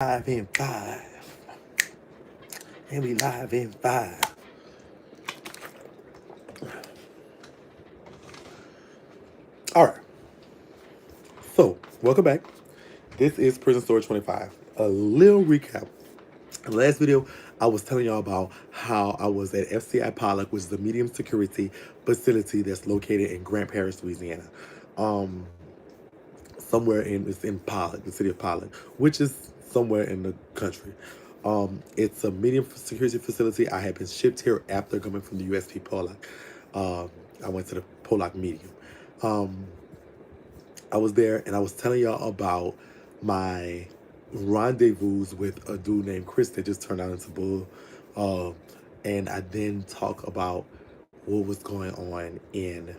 Live in 5. And we live in 5. All right. So, welcome back. This is Prison Story 25. A little recap. In the last video, I was telling y'all about how I was at FCI Pollock, which is a medium security facility that's located in Grand Parish, Louisiana. It's in Pollock, the city of Pollock, which is somewhere in the country. It's a medium security facility. I had been shipped here after coming from the USP Pollock. I went to the Pollock medium. I was there and I was telling y'all about my rendezvous with a dude named Chris that just turned out into Bull. And I then talk about what was going on in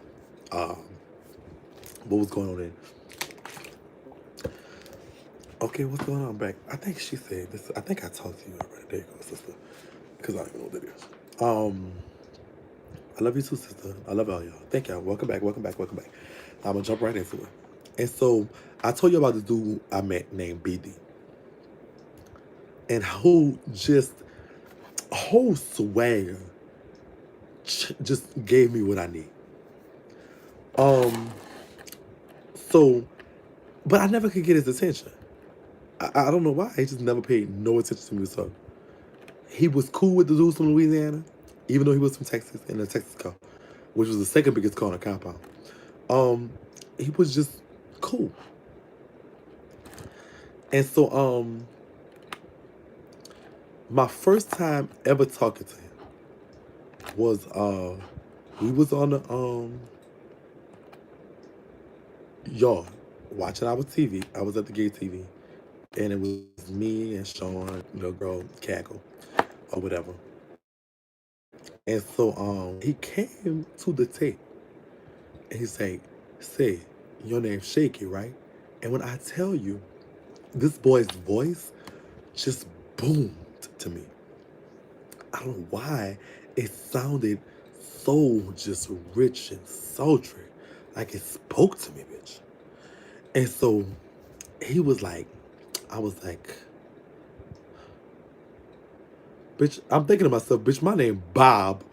okay, what's going on back? I think she said this. I think I talked to you already. There you go, sister. Because I don't even know what that is. I love you too, sister. I love all y'all. Thank y'all. Welcome back. I'm gonna jump right into it. And so I told you about the dude I met named BD. And whole swagger just gave me what I need. But I never could get his attention. I don't know why. He just never paid no attention to me. So he was cool with the dudes from Louisiana, even though he was from Texas in the Texas car, which was the second biggest car in the compound. He was just cool. And so my first time ever talking to him was we was on the yard watching our TV. I was at the gay TV. And it was me and Sean, girl, Cackle, or whatever. And so he came to the tape and he's like, say, your name's Shakie, right? And when I tell you, this boy's voice just boomed to me. I don't know why. It sounded so just rich and sultry. Like it spoke to me, bitch. And so he was like, I was like, bitch, I'm thinking to myself, bitch, my name Bob.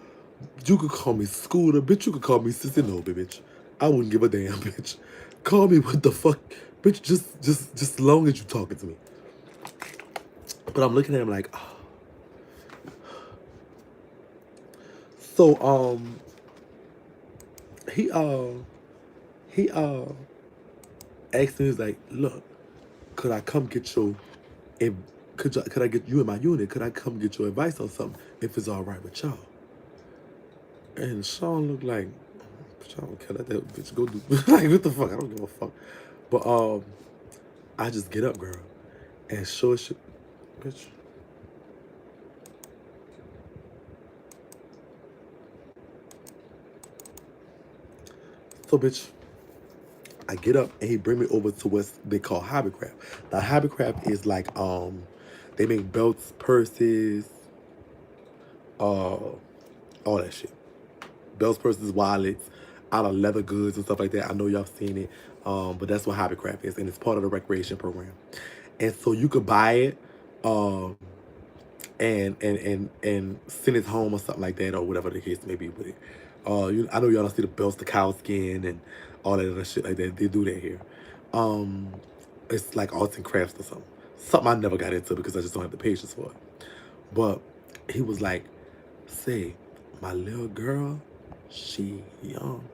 You could call me Scooter, bitch. You could call me Sissy Nobe, bitch. I wouldn't give a damn, bitch. Call me what the fuck, bitch. Just long as you talking to me. But I'm looking at him like, oh. So he asked me, he's like, look, could I come get your, could I get you in my unit? Could I come get your advice on something if it's all right with y'all? And Sean looked like, I don't care, let that bitch go do, like, what the fuck? I don't give a fuck. But I just get up, girl, and show shit, bitch. So, bitch, I get up and he bring me over to what they call hobbycraft. Now, hobbycraft is like, they make belts, purses, all that shit. Belts, purses, wallets, out of leather goods and stuff like that. I know y'all seen it, but that's what hobbycraft is, and it's part of the recreation program. And so you could buy it, and send it home or something like that, or whatever the case may be with it. I know y'all don't see the belts, the cow skin, and all that other shit like that. They do that here. It's like arts and crafts or something. Something I never got into because I just don't have the patience for it. But he was like, say, my little girl, she young.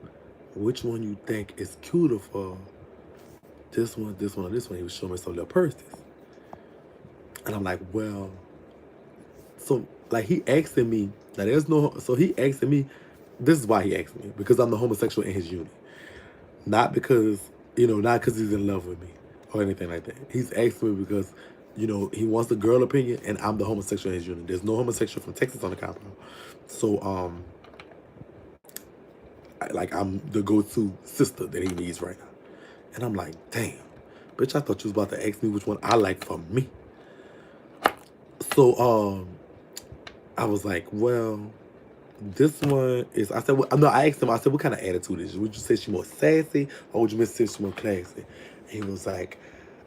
Which one you think is cuter for this one, this one, or this one? He was showing me some little purses. And I'm like, well, so like he asking me, now there's no, so he asking me, this is why he asked me, because I'm the homosexual in his unit. Not because, not because he's in love with me or anything like that. He's asking me because, he wants the girl opinion and I'm the homosexual in his unit. There's no homosexual from Texas on the compound. So, I'm the go-to sister that he needs right now. And I'm like, damn, bitch, I thought you was about to ask me which one I like for me. So, I was like, well, this one is, I said, well, no, I asked him, I said, what kind of attitude is it? Would you say she's more sassy or would you say she's more classy? And he was like,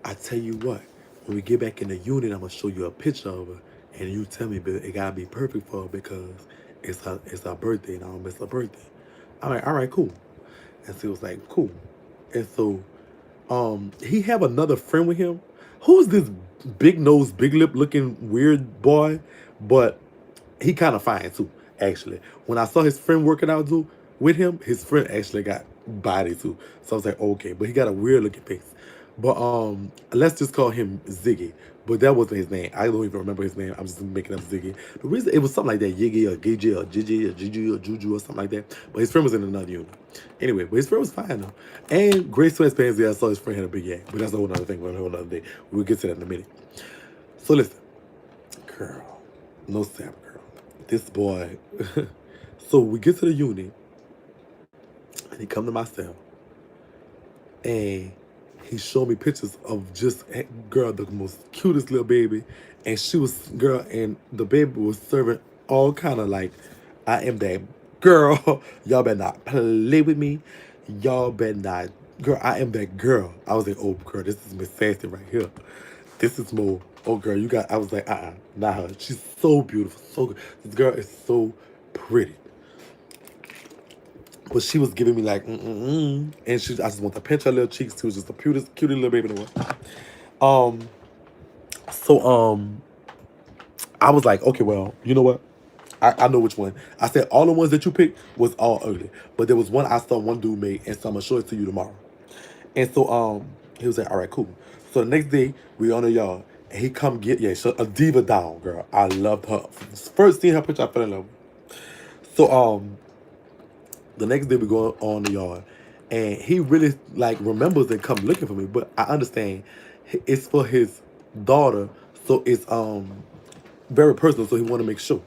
I tell you what, When we get back in the unit, I'm gonna show you a picture of her, and you tell me, but it gotta be perfect for her because it's her birthday, and I don't miss her birthday. I'm like, all right, cool. And so he was like, cool. And so he have another friend with him. Who's this big nose, big lip looking weird boy? But he kind of fine too, actually. When I saw his friend working out too with him, his friend actually got body too. So I was like, okay, but he got a weird looking face. But let's just call him Ziggy. But that wasn't his name. I don't even remember his name. I'm just making up Ziggy. The reason it was something like that, Yiggy or Gigi or Gigi or Gigi or Juju or something like that. But his friend was in another unit. Anyway, but his friend was fine though. And Grace Sweatpants, I saw his friend had a big yak. But that's a whole other thing, a whole other day. We'll get to that in a minute. So listen, girl, no sap, girl. This boy. So we get to the unit, and he come to my cell, and he showed me pictures of just girl, the most cutest little baby, and she was girl, and the baby was serving all kind of like, I am that girl. Y'all better not play with me. Y'all better not, girl. I am that girl. I was like, oh girl, this is Miss Sassy right here. This is more. Oh girl, you got. I was like, not her. She's so beautiful, so good. This girl is so pretty. But she was giving me like, and I just want to pinch her little cheeks. She was just the cutest little baby in the world. I was like, okay, well, you know what? I know which one. I said all the ones that you picked was all ugly, but there was one I saw one dude made, and so I'm gonna show it to you tomorrow. And so he was like, all right, cool. So the next day we on the yard, and he come get a diva down, girl. I loved her. First seeing her picture, I fell in love. So the next day we go on the yard, and he really like remembers and come looking for me. But I understand it's for his daughter, so it's very personal. So he want to make sure.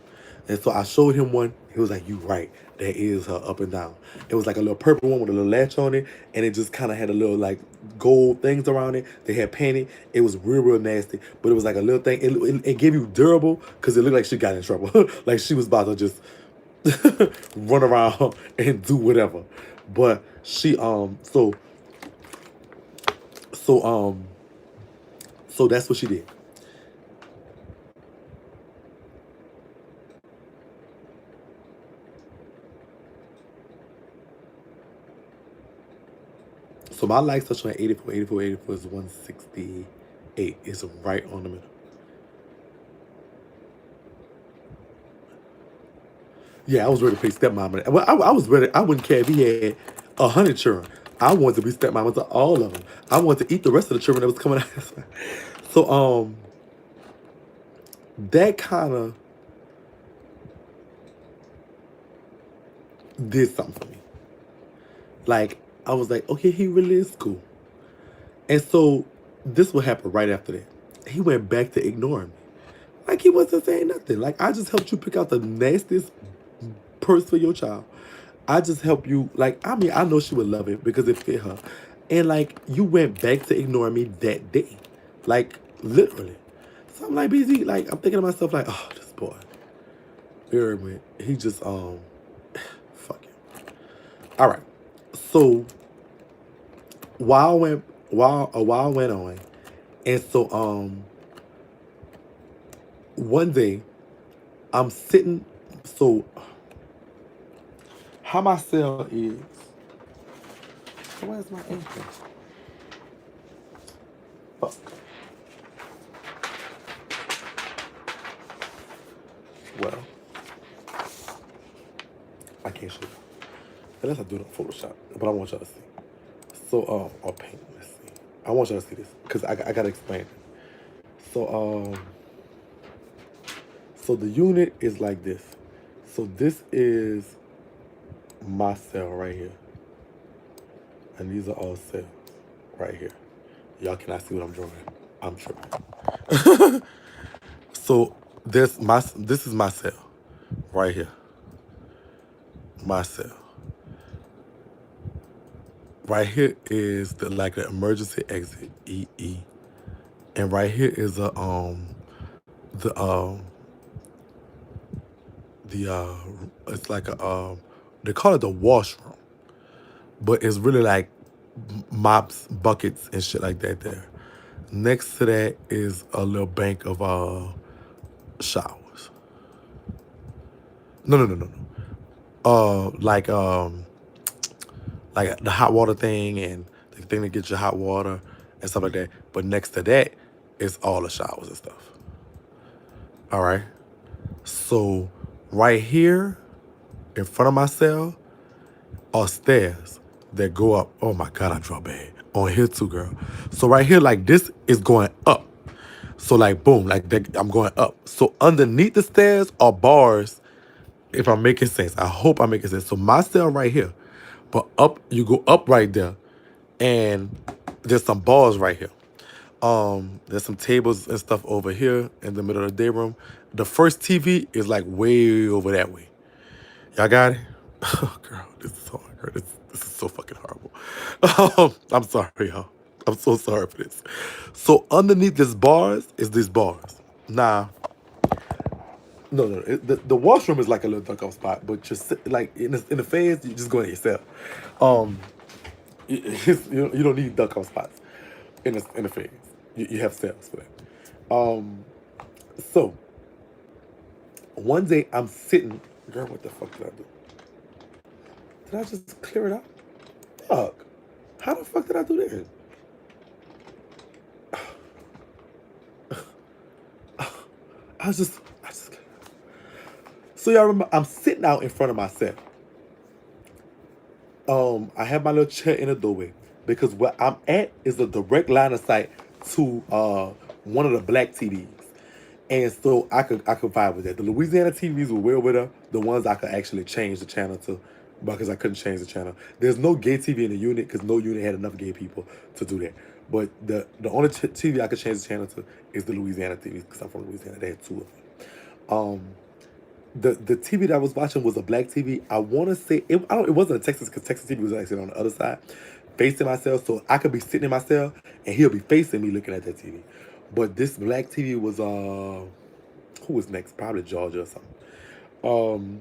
And so I showed him one. He was like, "You right. That is her up and down." It was like a little purple one with a little latch on it, and it just kind of had a little like gold things around it. They had painted. It was real nasty, but it was like a little thing. It gave you durable because it looked like she got in trouble, like she was about to just run around and do whatever. But she so that's what she did. So my likes touch on 84, 84, 84 is 168. It's right on the middle. Yeah, I was ready to play stepmama. Well, I was ready. I wouldn't care if he had 100 children. I wanted to be stepmama to all of them. I wanted to eat the rest of the children that was coming out. So that kind of did something for me. Like I was like, okay, he really is cool. And so this will happen right after that. He went back to ignoring me. Like he wasn't saying nothing. Like I just helped you pick out the nastiest purse for your child. I just helped you. Like I mean, I know she would love it because it fit her. And like you went back to ignoring me that day. Like literally. So I'm like, BZ, like I'm thinking to myself, like, oh, this boy. He just fuck it. All right. So while a while went on, and so one day I'm sitting. So how my cell is. Where's my anchor? Fuck. Well, I can't show you. Unless I do it on Photoshop, but I want y'all to see. So, or paint. Let's see. I want y'all to see this because I gotta explain it. So, so the unit is like this. So this is my cell right here, and these are all cells right here. Y'all cannot see what I'm drawing. I'm tripping. So this is my cell right here. My cell. Right here is the emergency exit EE, and right here is the it's like a they call it the washroom, but it's really like mops, buckets, and shit like that there. Next to that is a little bank of showers. No, no, no, no, no. Like like the hot water thing and the thing that gets you hot water and stuff like that. But next to that is all the showers and stuff. All right. So right here in front of my cell are stairs that go up. Oh my God, I draw bad. On here too, girl. So right here, like this is going up. So like boom, like that, I'm going up. So underneath the stairs are bars. If I'm making sense, I hope I'm making sense. So my cell right here, but up you go up right there, and there's some bars right here. There's some tables and stuff over here in the middle of the day room. The first TV is like way over that way. Y'all got it? Oh, girl, this is hard. Girl. This is so fucking horrible. I'm sorry, y'all. I'm so sorry for this. So underneath this bars is these bars. Nah, no. The washroom is like a little duck off spot, but just like in the phase, you just go in yourself. Um, you don't need duck off spots in the phase. You have cells for that. So one day I'm sitting. Girl, what the fuck did I do? Did I just clear it out? Fuck. How the fuck did I do that? I just. So y'all remember, I'm sitting out in front of my cell. I have my little chair in the doorway because where I'm at is a direct line of sight to one of the black TVs. And so I could vibe with that. The Louisiana TVs were well with her, the ones I could actually change the channel to, because I couldn't change the channel. There's no gay TV in the unit because no unit had enough gay people to do that. But the only TV I could change the channel to is the Louisiana TVs because I'm from Louisiana. They had two of them. The TV that I was watching was a black TV. I want to say it wasn't a Texas because Texas TV was actually on the other side, facing myself. So I could be sitting in my cell and he'll be facing me looking at that TV. But this black TV was who was next? Probably Georgia or something. Um,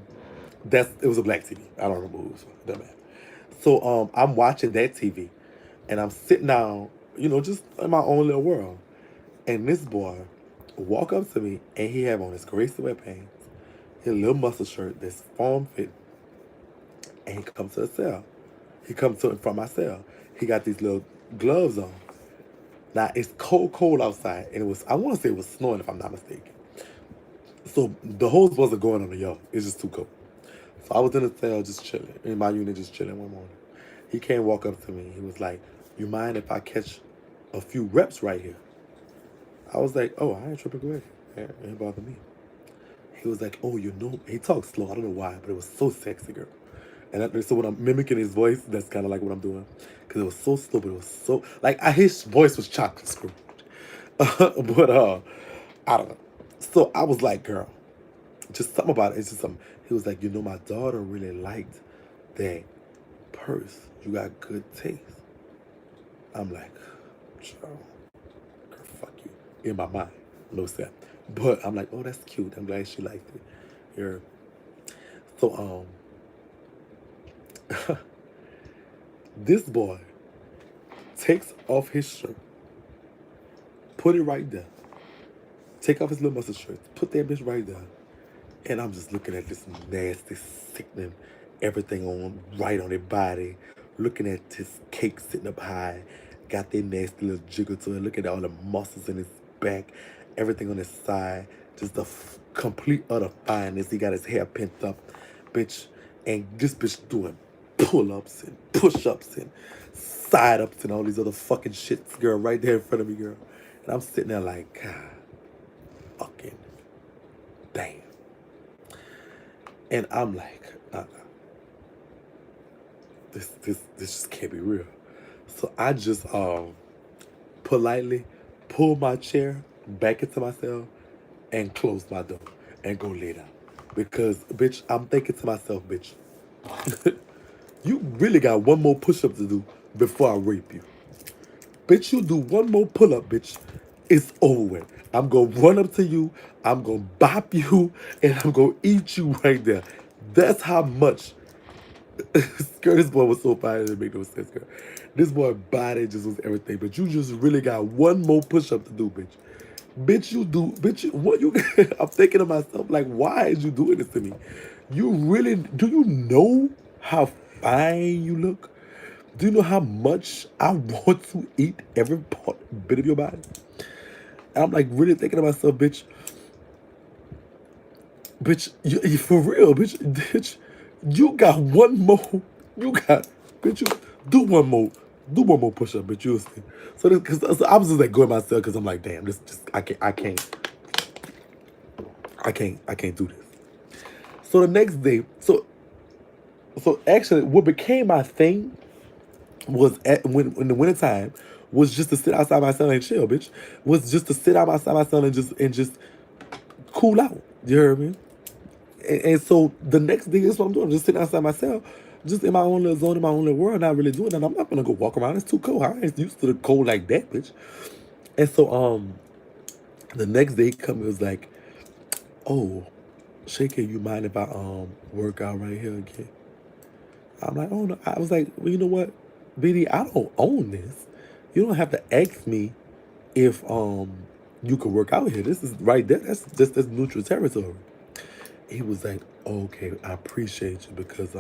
it was a black TV. I don't remember who it was. Doesn't matter. So I'm watching that TV, and I'm sitting down, just in my own little world. And this boy walk up to me, and he have on his gray sweatpants, his little muscle shirt that's form fit, and he comes to the cell. He comes to in front of my cell. He got these little gloves on. Now it's cold outside, and I want to say it was snowing if I'm not mistaken. So the hose wasn't going on the yard. It's just too cold. So I was in the cell just chilling, in my unit just chilling one morning. He came walk up to me. He was like, "You mind if I catch a few reps right here?" I was like, "Oh, I ain't tripping, go ahead. It ain't bother me." He was like, "Oh, he talks slow. I don't know why, but it was so sexy, girl." And so when I'm mimicking his voice, that's kind of like what I'm doing. Because it was so slow, but it was so, like, his voice was chocolate screwed. But, I don't know. So I was like, girl, just something about it. It's just something. He was like, my daughter really liked that purse. You got good taste. I'm like, girl, fuck you. In my mind. No sense. But I'm like, oh, that's cute. I'm glad she liked it. You're... So, this boy takes off his shirt, put it right there, take off his little muscle shirt, put that bitch right there, and I'm just looking at this nasty, sickening, everything right on their body, looking at his cake sitting up high, got that nasty little jiggle to it, looking at all the muscles in his back, everything on his side, just the complete utter fineness. He got his hair pent up, bitch, and this bitch doing pull-ups and push-ups and side-ups and all these other fucking shits, girl, right there in front of me, girl. And I'm sitting there like, God fucking damn. And I'm like, this just can't be real. So I just politely pull my chair back into myself and close my door and go lay down. Because, bitch, I'm thinking to myself, bitch, you really got one more push-up to do before I rape you. Bitch, you do one more pull-up, bitch. It's over with. I'm going to run up to you, I'm going to bop you, and I'm going to eat you right there. That's how much This boy was so fine, it didn't make no sense, girl. This boy body just was everything, but you just really got one more push-up to do, bitch. Bitch, you do, bitch, what you, I'm thinking to myself, like, why is you doing this to me? You really, do you know how fine you look? Do you know how much I want to eat every bit of your body? And I'm like really thinking to myself, bitch, you for real, bitch, you got one more, you got, bitch, you do one more push up, bitch, you'll see. So, so I was just like going myself because I'm like, damn, this just, I can't do this. So the next day, so actually, what became my thing was when in the wintertime was just to sit outside my cell and chill, bitch. Was just to sit outside my cell and just cool out. You heard me? And so the next day is what I'm doing. I'm just sitting outside my cell, just in my own little zone, in my own little world, not really doing that. I'm not gonna go walk around. It's too cold. I ain't used to the cold like that, bitch. And so the next day he come and was like, oh, Shakie, you mind if I work out right here again? I'm like, oh no. I was like, well, you know what, BD, I don't own this. You don't have to ask me if you can work out here. This is right there. That's neutral territory. He was like, oh, okay, I appreciate you because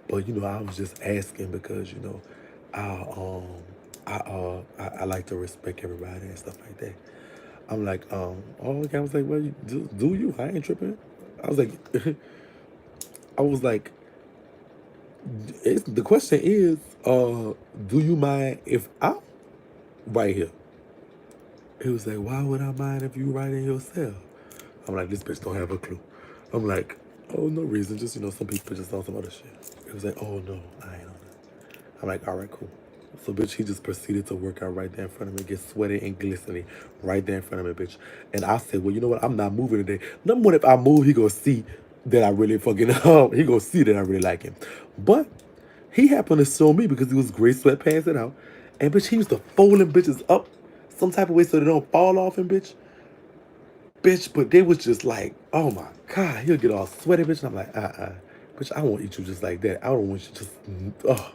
but you know, I was just asking because you know, I like to respect everybody and stuff like that. I'm like, oh, okay. I was like, well, you, do you? I ain't tripping. I was like, I was like, the question is, do you mind if I'm right here? He was like, why would I mind if you right in your cell? I'm like, this bitch don't have a clue. I'm like, oh, no reason. Just, you know, some people just on some other shit. He was like, oh, no, I ain't on that. I'm like, all right, cool. So, bitch, he just proceeded to work out right there in front of me, get sweaty and glistening right there in front of me, bitch. And I said, well, you know what? I'm not moving today. Number one, if I move, he gonna see that I really fucking, he gonna see that I really like him. But he happened to show me because he was gray sweatpants it out. And, bitch, he used to fold them bitches up some type of way so they don't fall off him, bitch. Bitch, but they was just like, oh my God, he'll get all sweaty, bitch. And I'm like, bitch, I won't eat you just like that. I don't want you just, oh.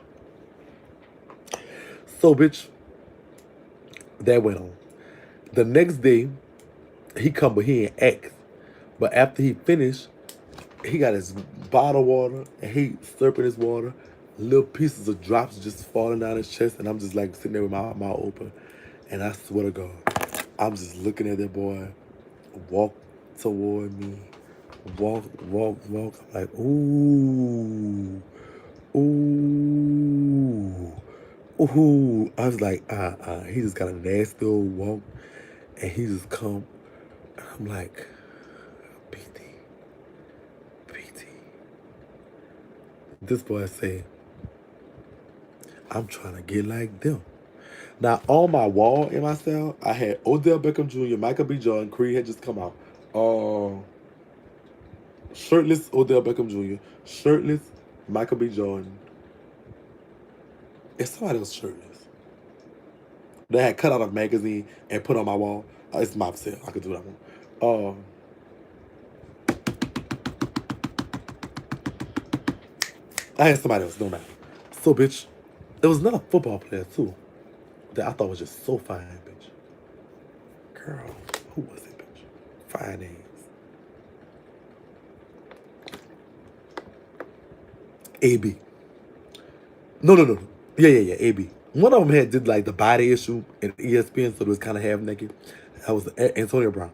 So, bitch, that went on. The next day, he come, but he ain't act. But after he finished, he got his bottle of water, and he slurping his water. Little pieces of drops just falling down his chest, and I'm just like sitting there with my mouth open. And I swear to God, I'm just looking at that boy walk toward me. Walk. I'm like, ooh. I was like, he just got a nasty old walk, and he just come. And I'm like, PT. This boy say, I'm trying to get like them. Now, on my wall in my cell, I had Odell Beckham Jr., Michael B. Jordan, Creed had just come out. Shirtless Odell Beckham Jr., shirtless Michael B. Jordan. If somebody was shirtless, they had cut out a magazine and put on my wall. It's my cell. I could do that one. I had somebody else, no matter. So, bitch, there was another football player, too, that I thought was just so fine, bitch. Girl, who was it, bitch? Fine names. AB. No. Yeah, AB. One of them did like the body issue in ESPN, so it was kind of half naked. That was Antonio Brown.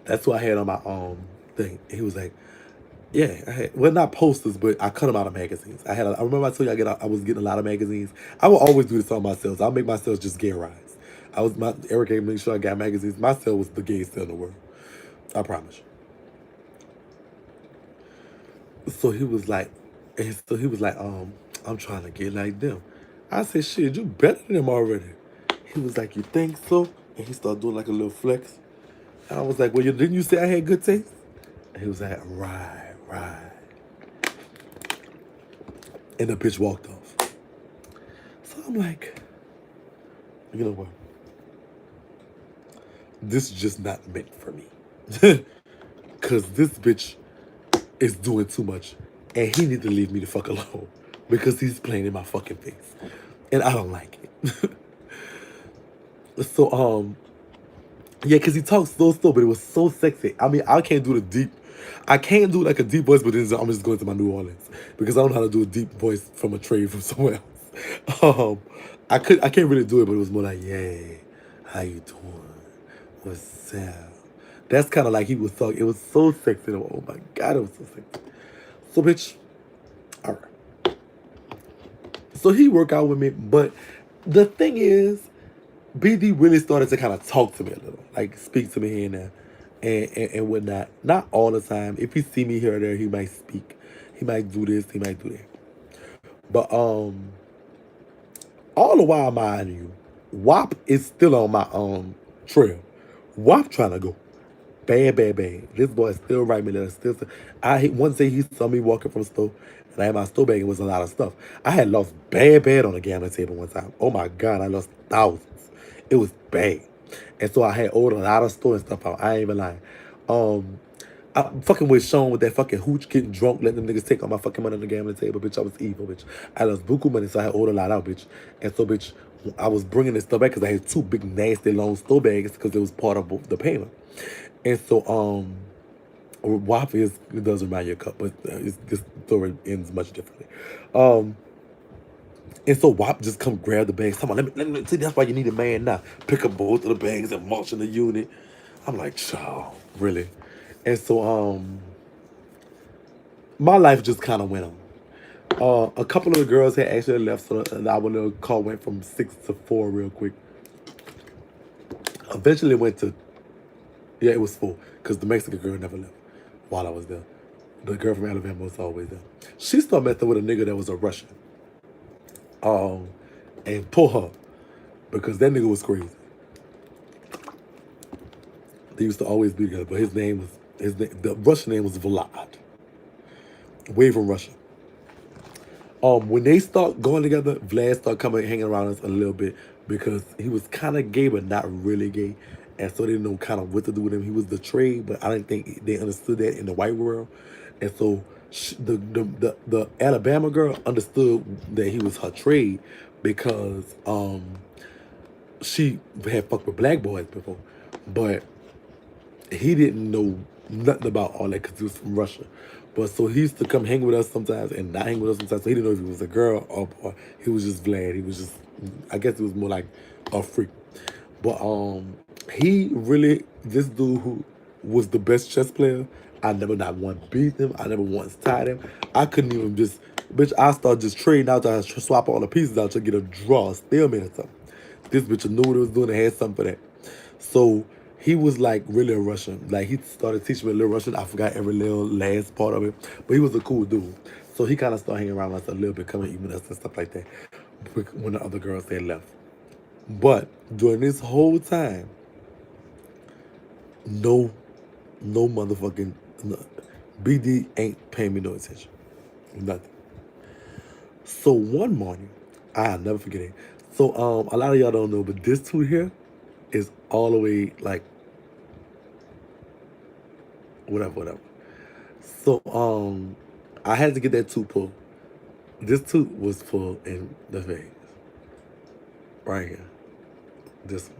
That's who I had on my thing. He was like, yeah, I had, well, not posters, but I cut them out of magazines. I remember I told you I was getting a lot of magazines. I will always do this on myself. I'll make myself just gay rise. Eric gave me sure I got magazines. My cell was the gayest cell in the world. I promise you. So he was like, I'm trying to get like them. I said, shit, you better than them already. He was like, you think so? And he started doing like a little flex. And I was like, well, didn't you say I had good taste? And he was like, right. And the bitch walked off. So I'm like, you know what? This is just not meant for me. Because this bitch is doing too much and he need to leave me the fuck alone because he's playing in my fucking face, and I don't like it. So yeah, because he talks so slow, but it was so sexy. I mean, I can't do like a deep voice, but then I'm just going to my New Orleans because I don't know how to do a deep voice from a trade from somewhere else. I can't really do it, but it was more like, yeah, how you doing? What's up? That's kind of like he was talking. It was so sexy. Oh my God, it was so sexy. So, bitch, all right. So he worked out with me, but the thing is, BD really started to kind of talk to me a little, like speak to me here and there, and whatnot. Not all the time. If he see me here or there, he might speak. He might do this. He might do that. But all the while, mind you, WAP is still on my trail. WAP trying to go. Bad, bad, bad. This boy still write me letters. One day he saw me walking from the store, and I had my store bag and it was a lot of stuff. I had lost bad on the gambling table one time. Oh my God, I lost thousands. It was bad. And so I had ordered a lot of store and stuff out. I ain't even lying. I fucking with Sean with that fucking hooch, getting drunk, letting them niggas take all my fucking money on the gambling table, bitch. I was evil, bitch. I lost buku money, so I had ordered a lot out, bitch. And so, bitch, I was bringing this stuff back because I had two big, nasty, long store bags because it was part of the payment. And so, WAP it does remind you of cup, but this story ends much differently. And so WAP just come grab the bags. Come on, let me see. That's why you need a man now. Pick up both of the bags and march in the unit. I'm like, child, really? And so, my life just kind of went on. A couple of the girls had actually left, so our little call went from 6 to 4 real quick. Eventually went to, yeah, it was 4, because the Mexican girl never left while I was there. The girl from Alabama was always there. She started messing with a nigga that was a Russian. And pull her, because that nigga was crazy. They used to always be together, but the Russian name was Vlad. Way from Russia. When they start going together, Vlad started coming hanging around us a little bit because he was kind of gay but not really gay, and so they didn't know kind of what to do with him. He was the trade, but I didn't think they understood that in the white world, and so the Alabama girl understood that he was her trade because she had fucked with black boys before, but he didn't know nothing about all that because he was from Russia. But so he used to come hang with us sometimes and not hang with us sometimes. So he didn't know if he was a girl or boy. He was just Vlad. He was just, I guess it was more like a freak. But he really, this dude who was the best chess player, I never not once beat him. I never once tied him. I couldn't even just, bitch, I started just trading out to swap all the pieces out to get a draw, a stalemate or something. This bitch knew what he was doing and had something for that. So he was like really a Russian. Like he started teaching me a little Russian. I forgot every little last part of it. But he was a cool dude. So he kind of started hanging around us a little bit, coming eating us and stuff like that when the other girls had left. But during this whole time, no motherfucking, BD ain't paying me no attention. Nothing. So one morning, I'll never forget it. So a lot of y'all don't know, but this tooth here is all the way like whatever. So I had to get that tooth pulled. This tooth was pulled in the face. Right here. This one.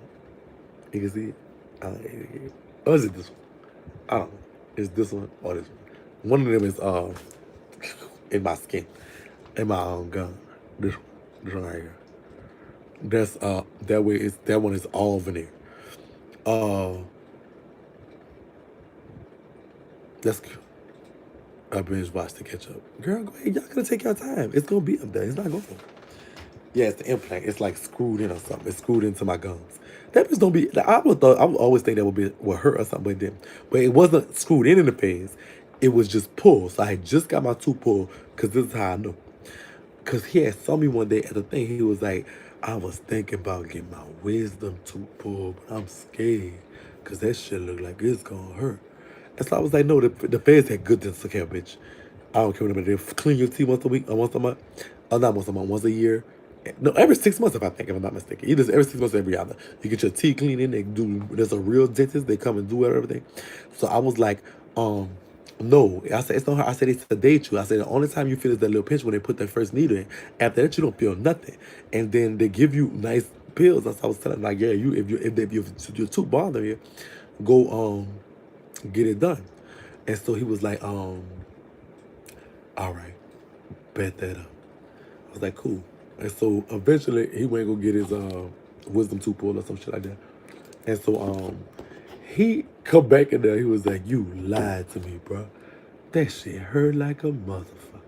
You can see it? Or is it this one? I don't know. It's this one or this one. One of them is in my skin. In my gun. This one right here. That's that one is all veneer. That's good. I binge watched to catch up. Girl, go ahead. Y'all gonna take your time. It's gonna be up there. It's not going to. Yeah, it's the implant. It's like screwed in or something. It's screwed into my gums. That bitch don't be. I would always think that would hurt or something, but it didn't. But it wasn't screwed in the face. It was just pulled. So I had just got my tooth pulled because this is how I know. Because he had saw me one day at the thing. He was like, I was thinking about getting my wisdom tooth pulled, but I'm scared because that shit look like it's gonna hurt. And so I was like, no, the feds had good dental care, bitch. I don't care what they clean your teeth once a week or once a month. Not once a month, once a year. No, every 6 months, if I'm not mistaken. Either every 6 months, every other. You get your teeth cleaned in. There's a real dentist. They come and do everything. So I was like, No, I said, it's not hard. I said, they sedate you. I said, the only time you feel is that little pinch when they put that first needle in. After that, you don't feel nothing. And then they give you nice pills. That's what I was telling them, like, yeah, if you're too bothering you, go get it done. And so he was like, all right, bet that up. I was like, cool. And so eventually he went to go get his wisdom tooth pulled or some shit like that. And so he come back in there, he was like, you lied to me, bro. That shit hurt like a motherfucker.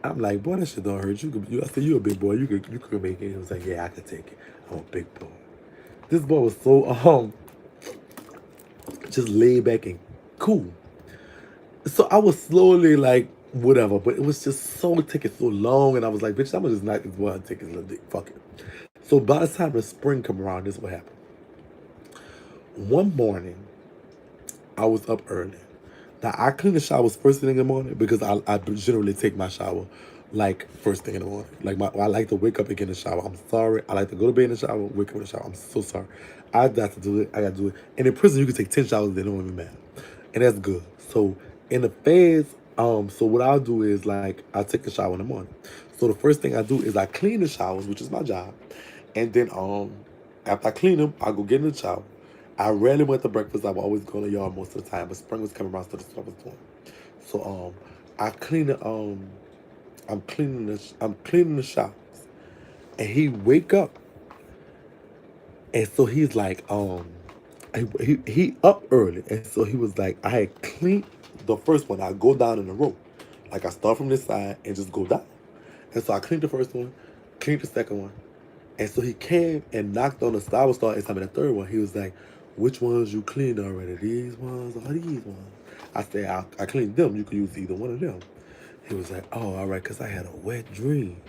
I'm like, boy, that shit don't hurt. I said, you a big boy. You could make it. He was like, yeah, I could take it. I'm a big boy. This boy was so just laid back and cool. So I was slowly like, whatever, but it was just so taking so long, and I was like, bitch, I'm gonna just knock this boy and take his little dick. Fuck it. So by the time the spring come around, this is what happened. One morning, I was up early. Now, I clean the showers first thing in the morning because I generally take my shower like first thing in the morning. Like I like to wake up and get in the shower. I'm sorry. I like to go to bed in the shower, wake up in the shower. I'm so sorry. I got to do it. I got to do it. And in prison, you can take 10 showers. They don't even matter. And that's good. So in the phase, so what I'll do is like I take a shower in the morning. So the first thing I do is I clean the showers, which is my job. And then after I clean them, I go get in the shower. I rarely went to breakfast. I would always go to the yard most of the time, but spring was coming around, so that's what I was doing. So I clean the I'm cleaning the showers, and he wake up, and so he's like he up early, and so he was like, I had cleaned the first one. I go down in the row, like I start from this side and just go down, and so I cleaned the first one, cleaned the second one. And so he came and knocked on the side. I was starting time in the third one. He was like, which ones you cleaned already? These ones or these ones? I said, I cleaned them. You can use either one of them. He was like, oh, all right, because I had a wet dream.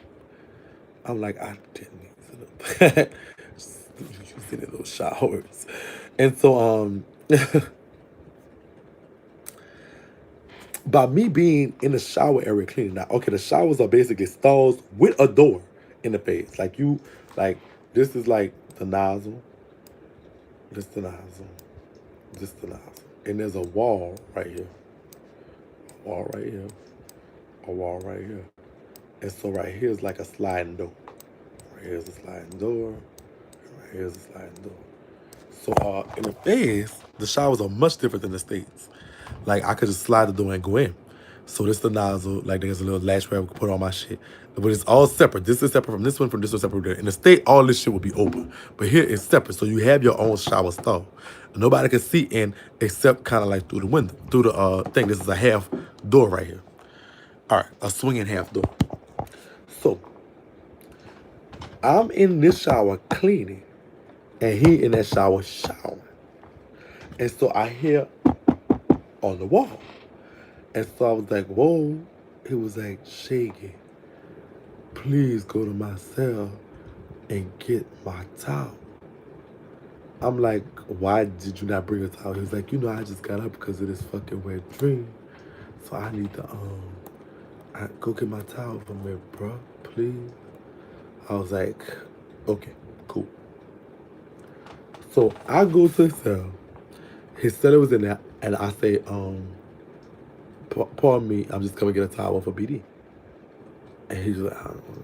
I'm like, I didn't need to know. You sit in those showers. And so by me being in the shower area cleaning now, okay, the showers are basically stalls with a door in the face. Like this is like the nozzle, this the nozzle, this the nozzle. And there's a wall right here, a wall right here, a wall right here. And so right here is like a sliding door. Right here's a sliding door, and right here's a sliding door. So in the phase, the showers are much different than the States. Like I could just slide the door and go in. So this the nozzle, like there's a little latch where I could put all my shit. But it's all separate. This is separate from this one separate from there. In the State, all this shit will be open. But here it's separate. So you have your own shower stall. Nobody can see in except kind of like through the window, through the thing. This is a half door right here. All right, a swinging half door. So I'm in this shower cleaning, and he in that shower showering. And so I hear on the wall. And so I was like, whoa. He was like, Shakie, please go to my cell and get my towel. I'm like, why did you not bring a towel? He was like, I just got up because of this fucking wet dream. So I need to go get my towel from me, bro, please. I was like, okay, cool. So I go to his cell. His cell was in there, and I say, pardon me, I'm just coming to get a towel for BD. And he's like,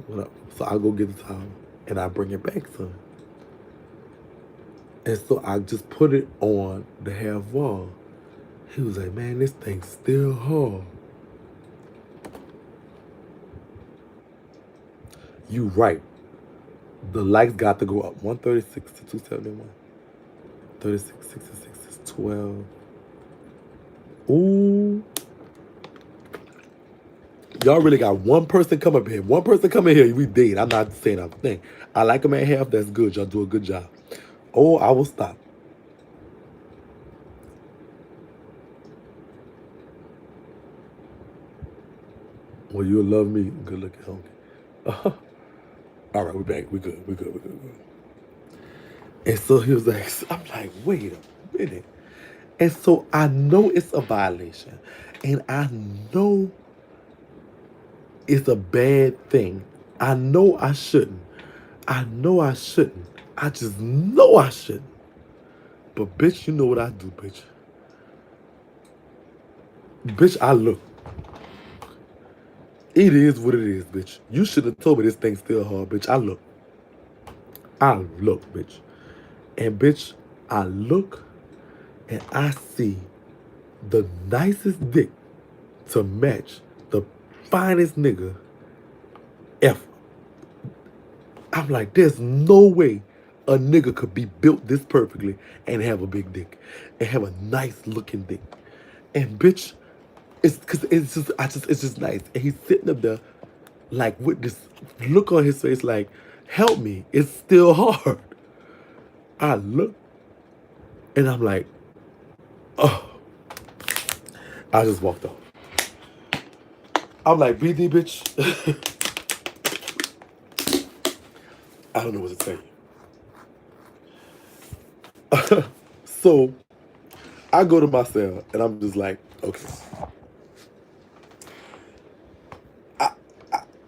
what up? So I go get the towel, and I bring it back to him. And so I just put it on the half wall. He was like, man, this thing's still hard. You right. The lights got to go up. 136 to 271. 36, 66 is 12. Ooh. Y'all really got one person come up here. One person come in here, we dead. I'm not saying a thing. I like them at half. That's good. Y'all do a good job. Oh, I will stop. Well, you'll love me. Good looking honky. All right, we're back. We're good. We're good. We're good. We're good. And so he was like, I'm like, wait a minute. And so I know it's a violation. And I know it's a bad thing. I know I shouldn't. I know I shouldn't. I just know I shouldn't. But bitch, you know what I do, bitch. Bitch, I look. It is what it is, bitch. You shouldn't have told me this thing's still hard, bitch. I look. I look, bitch. And bitch, I look and I see the nicest dick to match the finest nigga ever. I'm like, there's no way a nigga could be built this perfectly and have a big dick and have a nice looking dick. And bitch, it's cause it's just nice. And he's sitting up there like with this look on his face like, help me, it's still hard. I look and I'm like, oh, I just walked off. I'm like, BD bitch. I don't know what to tell you. So I go to my cell and I'm just like, okay.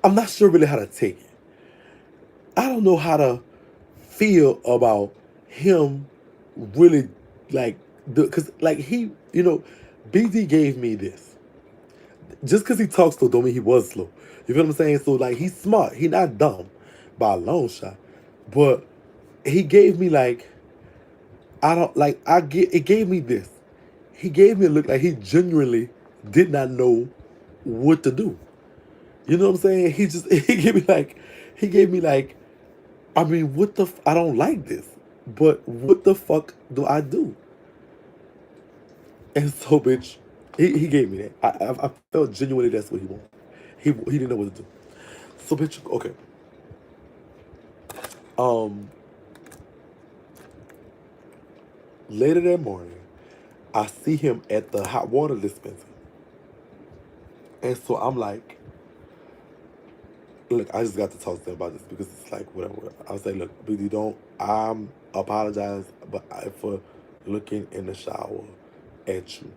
I'm not sure really how to take it. I don't know how to feel about him really like, because like he, BD gave me this. Just because he talks slow don't mean he was slow. You feel what I'm saying? So like he's smart. He not dumb by a long shot. But he gave me like, it gave me this. He gave me a look like he genuinely did not know what to do. You know what I'm saying? He gave me like, I mean, I don't like this, but what the fuck do I do? And so, bitch, he gave me that. I felt genuinely that's what he wanted. He didn't know what to do. So, bitch, okay. Later that morning, I see him at the hot water dispenser. And so I'm like, look, I just got to talk to them about this because it's like, whatever. I was like, look, BD, I'm apologize for looking in the shower at you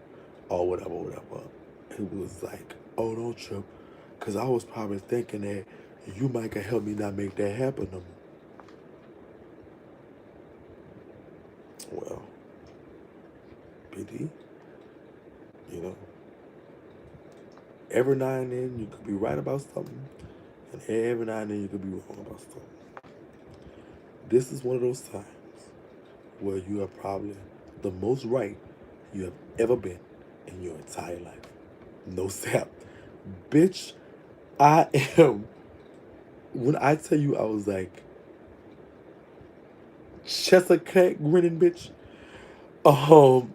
or whatever. He was like, oh, don't trip. Because I was probably thinking that you might can help me not make that happen to me. Well, BD, you know, every now and then you could be right about something, and every now and then you could be wrong about something. This is one of those times where you are probably the most right you have ever been in your entire life. No sap. Bitch, I am. When I tell you I was like, Chesapeake grinning, bitch. All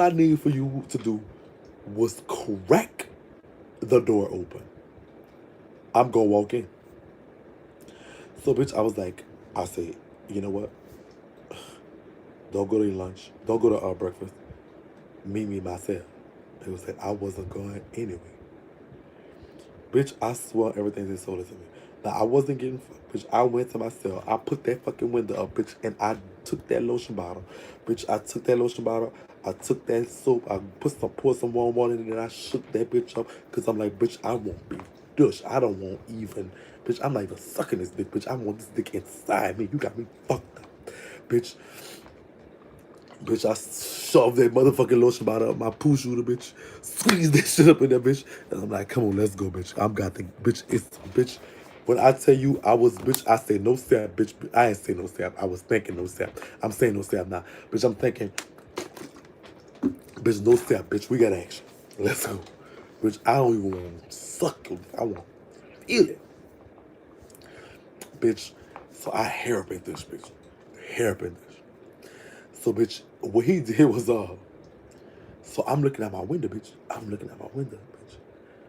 I need for you to do was crack the door open. I'm gonna walk in. So, bitch, I said, you know what? Don't go to your lunch. Don't go to breakfast. Meet me myself. It was like I wasn't going anyway. Bitch, I swear everything they sold it to me. Now, I wasn't getting fucked. Bitch, I went to my cell. I put that fucking window up, bitch, and I took that lotion bottle. Bitch, I took that lotion bottle. I took that soap. I poured some warm water in it, and I shook that bitch up. Because I'm like, bitch, I won't be douche. I don't want even. Bitch, I'm not even sucking this dick, bitch. I want this dick inside me. You got me fucked up. Bitch. Bitch, I shoved that motherfucking lotion bottle up my poo shooter, bitch. Squeezed that shit up in there, bitch. And I'm like, come on, let's go, bitch. I'm got the bitch. Bitch. When I tell you I was, bitch, I say no sap, bitch. I ain't say no sap. I was thinking no sap. I'm saying no sap now. Bitch, I'm thinking, bitch, no sap, bitch. We got action. Let's go. Bitch, I don't even want to suck your dick. I want to feel it. Bitch. So I hairpin this, bitch. Hairpin this. So, bitch, what he did was, so I'm looking at my window, bitch.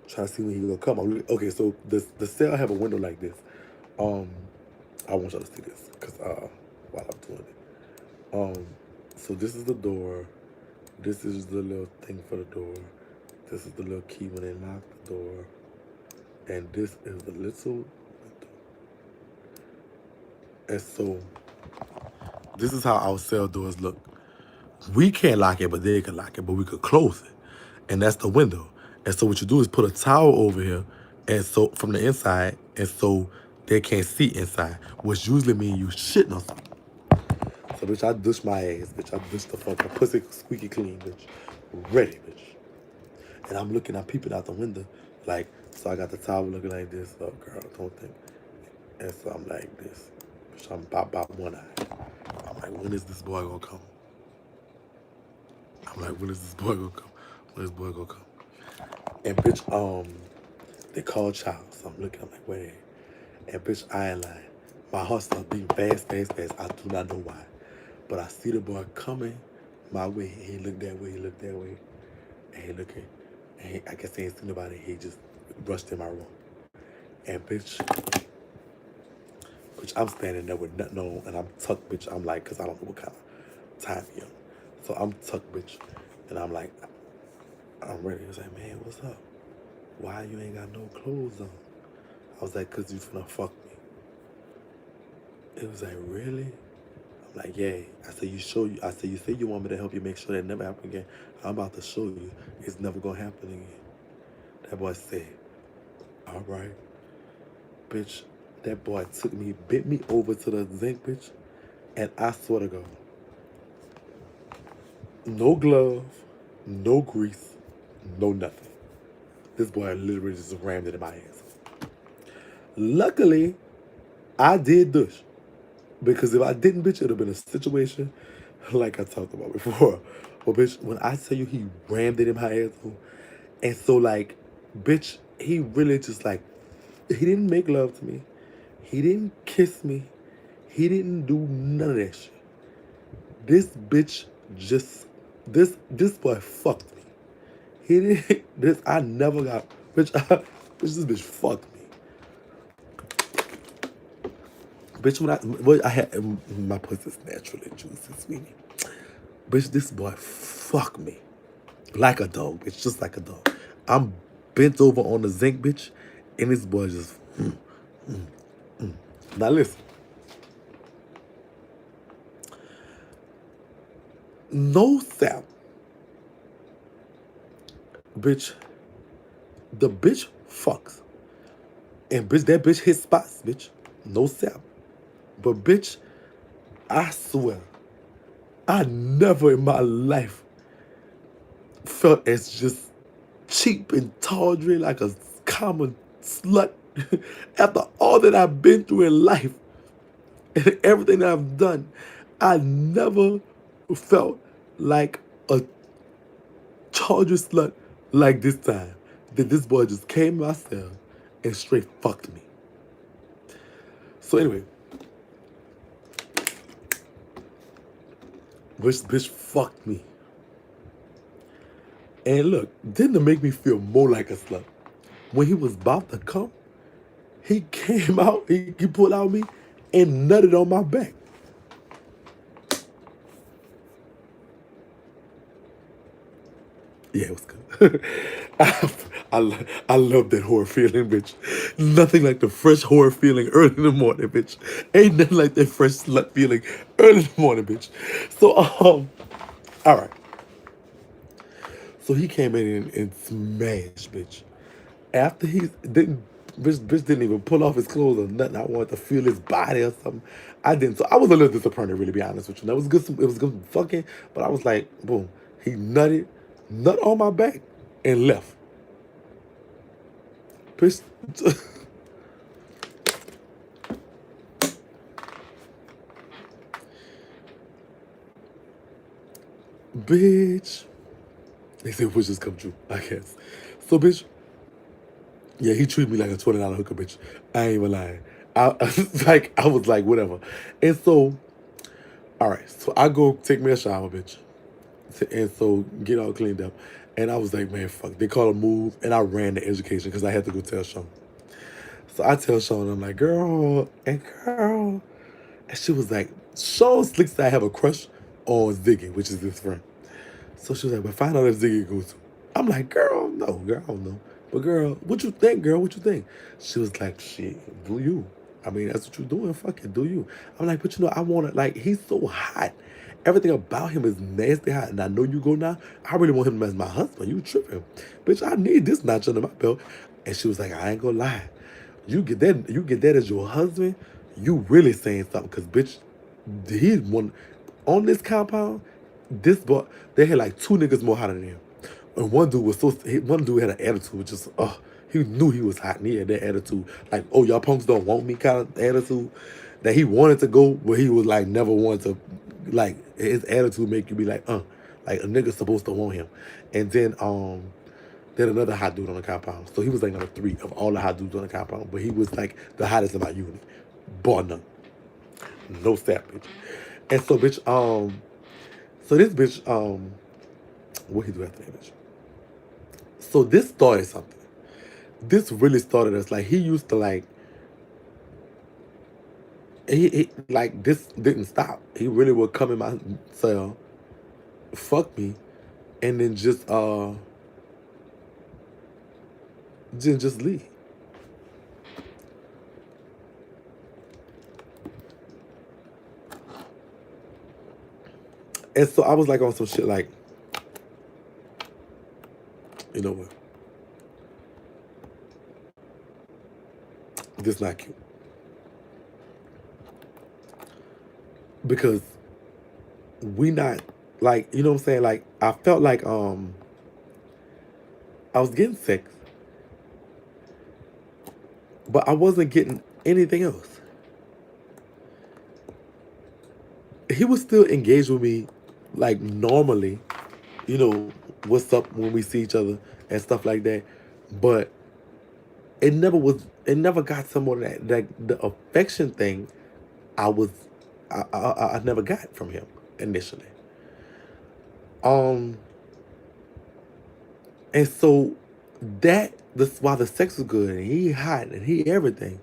Trying to see when he gonna come. Okay, so the cell have a window like this. I want y'all to see this, cause while I'm doing it. So this is the door. This is the little thing for the door. This is the little key when they lock the door. And this is the little window. And so this is how our cell doors look. We can't lock it, but they can lock it, but we could close it. And that's the window. And so what you do is put a towel over here, and so from the inside, and so they can't see inside, which usually means you shitting on something. So bitch, I douche my ass, bitch. I douche the fucking pussy squeaky clean, bitch. Ready, bitch. And I'm peeping out the window, like, so I got the towel looking like this. Oh, girl, don't think. And so I'm like this. So I'm about one eye. I'm like, when is this boy gonna come? I'm like, when is this boy gonna come? When is this boy gonna come? And bitch, they called child. So I'm looking, I'm like, wait. And bitch, I ain't lying. My heart starts beating fast, fast, fast. I do not know why. But I see the boy coming my way. He looked that way, he looked that way. And he looking. And I guess he ain't seen nobody. He just rushed in my room. And bitch, I'm standing there with nothing on. And I'm tucked, bitch. I'm like, because I don't know what kind of time he on. So I'm tucked, bitch. And I'm like, I'm ready. He was like, man, what's up? Why you ain't got no clothes on? I was like, cause you finna fuck me. It was like, really? I'm like, yeah. I said, you say you want me to help you make sure that never happen again. I'm about to show you it's never gonna happen again. That boy said, all right. Bitch, that boy took me, bent me over to the zinc, bitch. And I swear to God, no glove, no grease, no nothing. This boy literally just rammed it in my ass. Luckily, I did dush. Because if I didn't, bitch, it would have been a situation like I talked about before. Well, bitch, when I tell you he rammed it in my asshole, and so, like, bitch, he really just, like, he didn't make love to me. He didn't kiss me. He didn't do none of that shit. This bitch just, this boy fucked me. He didn't, I never got, bitch, this bitch fucked me. Bitch, when I had, my pussy's naturally juicy, sweetie. Bitch, this boy fuck me. Like a dog, bitch, just like a dog. I'm bent over on the zinc, bitch, and this boy just, Now listen. No sap. Bitch, the bitch fucks. And bitch, that bitch hit spots, bitch. No sap. But bitch, I swear, I never in my life felt as just cheap and tawdry like a common slut. After all that I've been through in life and everything that I've done, I never felt like a tawdry slut like this time. That this boy just came to my cell and straight fucked me. So anyway, bitch fucked me. And look, didn't it make me feel more like a slut? When he was about to come, he came out, he pulled out me and nutted on my back. Yeah, it was good. I love that horror feeling, bitch. Nothing like the fresh horror feeling early in the morning, bitch. Ain't nothing like that fresh slut feeling early in the morning, bitch. So, all right. So he came in and smashed, bitch. After he didn't, bitch didn't even pull off his clothes or nothing. I wanted to feel his body or something. I didn't. So I was a little disappointed, really, to be honest with you. That was good. It was good fucking, but I was like, boom. He nut on my back and left. Bitch. Bitch. They said wishes come true, I guess. So, bitch, yeah, he treated me like a $20 hooker, bitch. I ain't even lying. I was like, whatever. And so, all right, so I go take me a shower, bitch. And so get all cleaned up. And I was like, man, fuck. They called a move, and I ran to education because I had to go tell Sean. So I tell Sean, I'm like, girl. And she was like, Sean Slicks I have a crush on Ziggy, which is his friend. So she was like, well, find out if Ziggy goes to. I'm like, girl, no, girl, I don't know. But girl, what you think, girl? What you think? She was like, shit, do you? I mean, that's what you're doing. Fuck it, do you? I'm like, but you know, I want to, like, he's so hot. Everything about him is nasty hot. And I know you go now. I really want him as my husband. You tripping. Bitch, I need this notch under my belt. And she was like, I ain't gonna lie. You get that as your husband, you really saying something. Because, bitch, he one on this compound, this boy, they had like 2 niggas more hotter than him. And one dude had an attitude, just he knew he was hot, and he had that attitude, like, oh, y'all punks don't want me kind of attitude, that he wanted to go, but he was like never wanted to, like his attitude make you be like a nigga supposed to want him. And then another hot dude on the compound, so he was like number 3 of all the hot dudes on the compound, but he was like the hottest in my unit, bar none, no sap, bitch. And so bitch, so this bitch, what he do after that bitch? So this started something. This really started us. Like he used to like he like this didn't stop. He really would come in my cell, fuck me, and then just leave. And so I was like on some shit like, you know what? This not cute. Because we not, like, you know what I'm saying? Like I felt like I was getting sex, but I wasn't getting anything else. He was still engaged with me like normally, you know, what's up when we see each other and stuff like that. But it never got some more of that, like the affection thing. I was, I never got from him initially. Um, and so that's why the sex was good and he hot and he everything.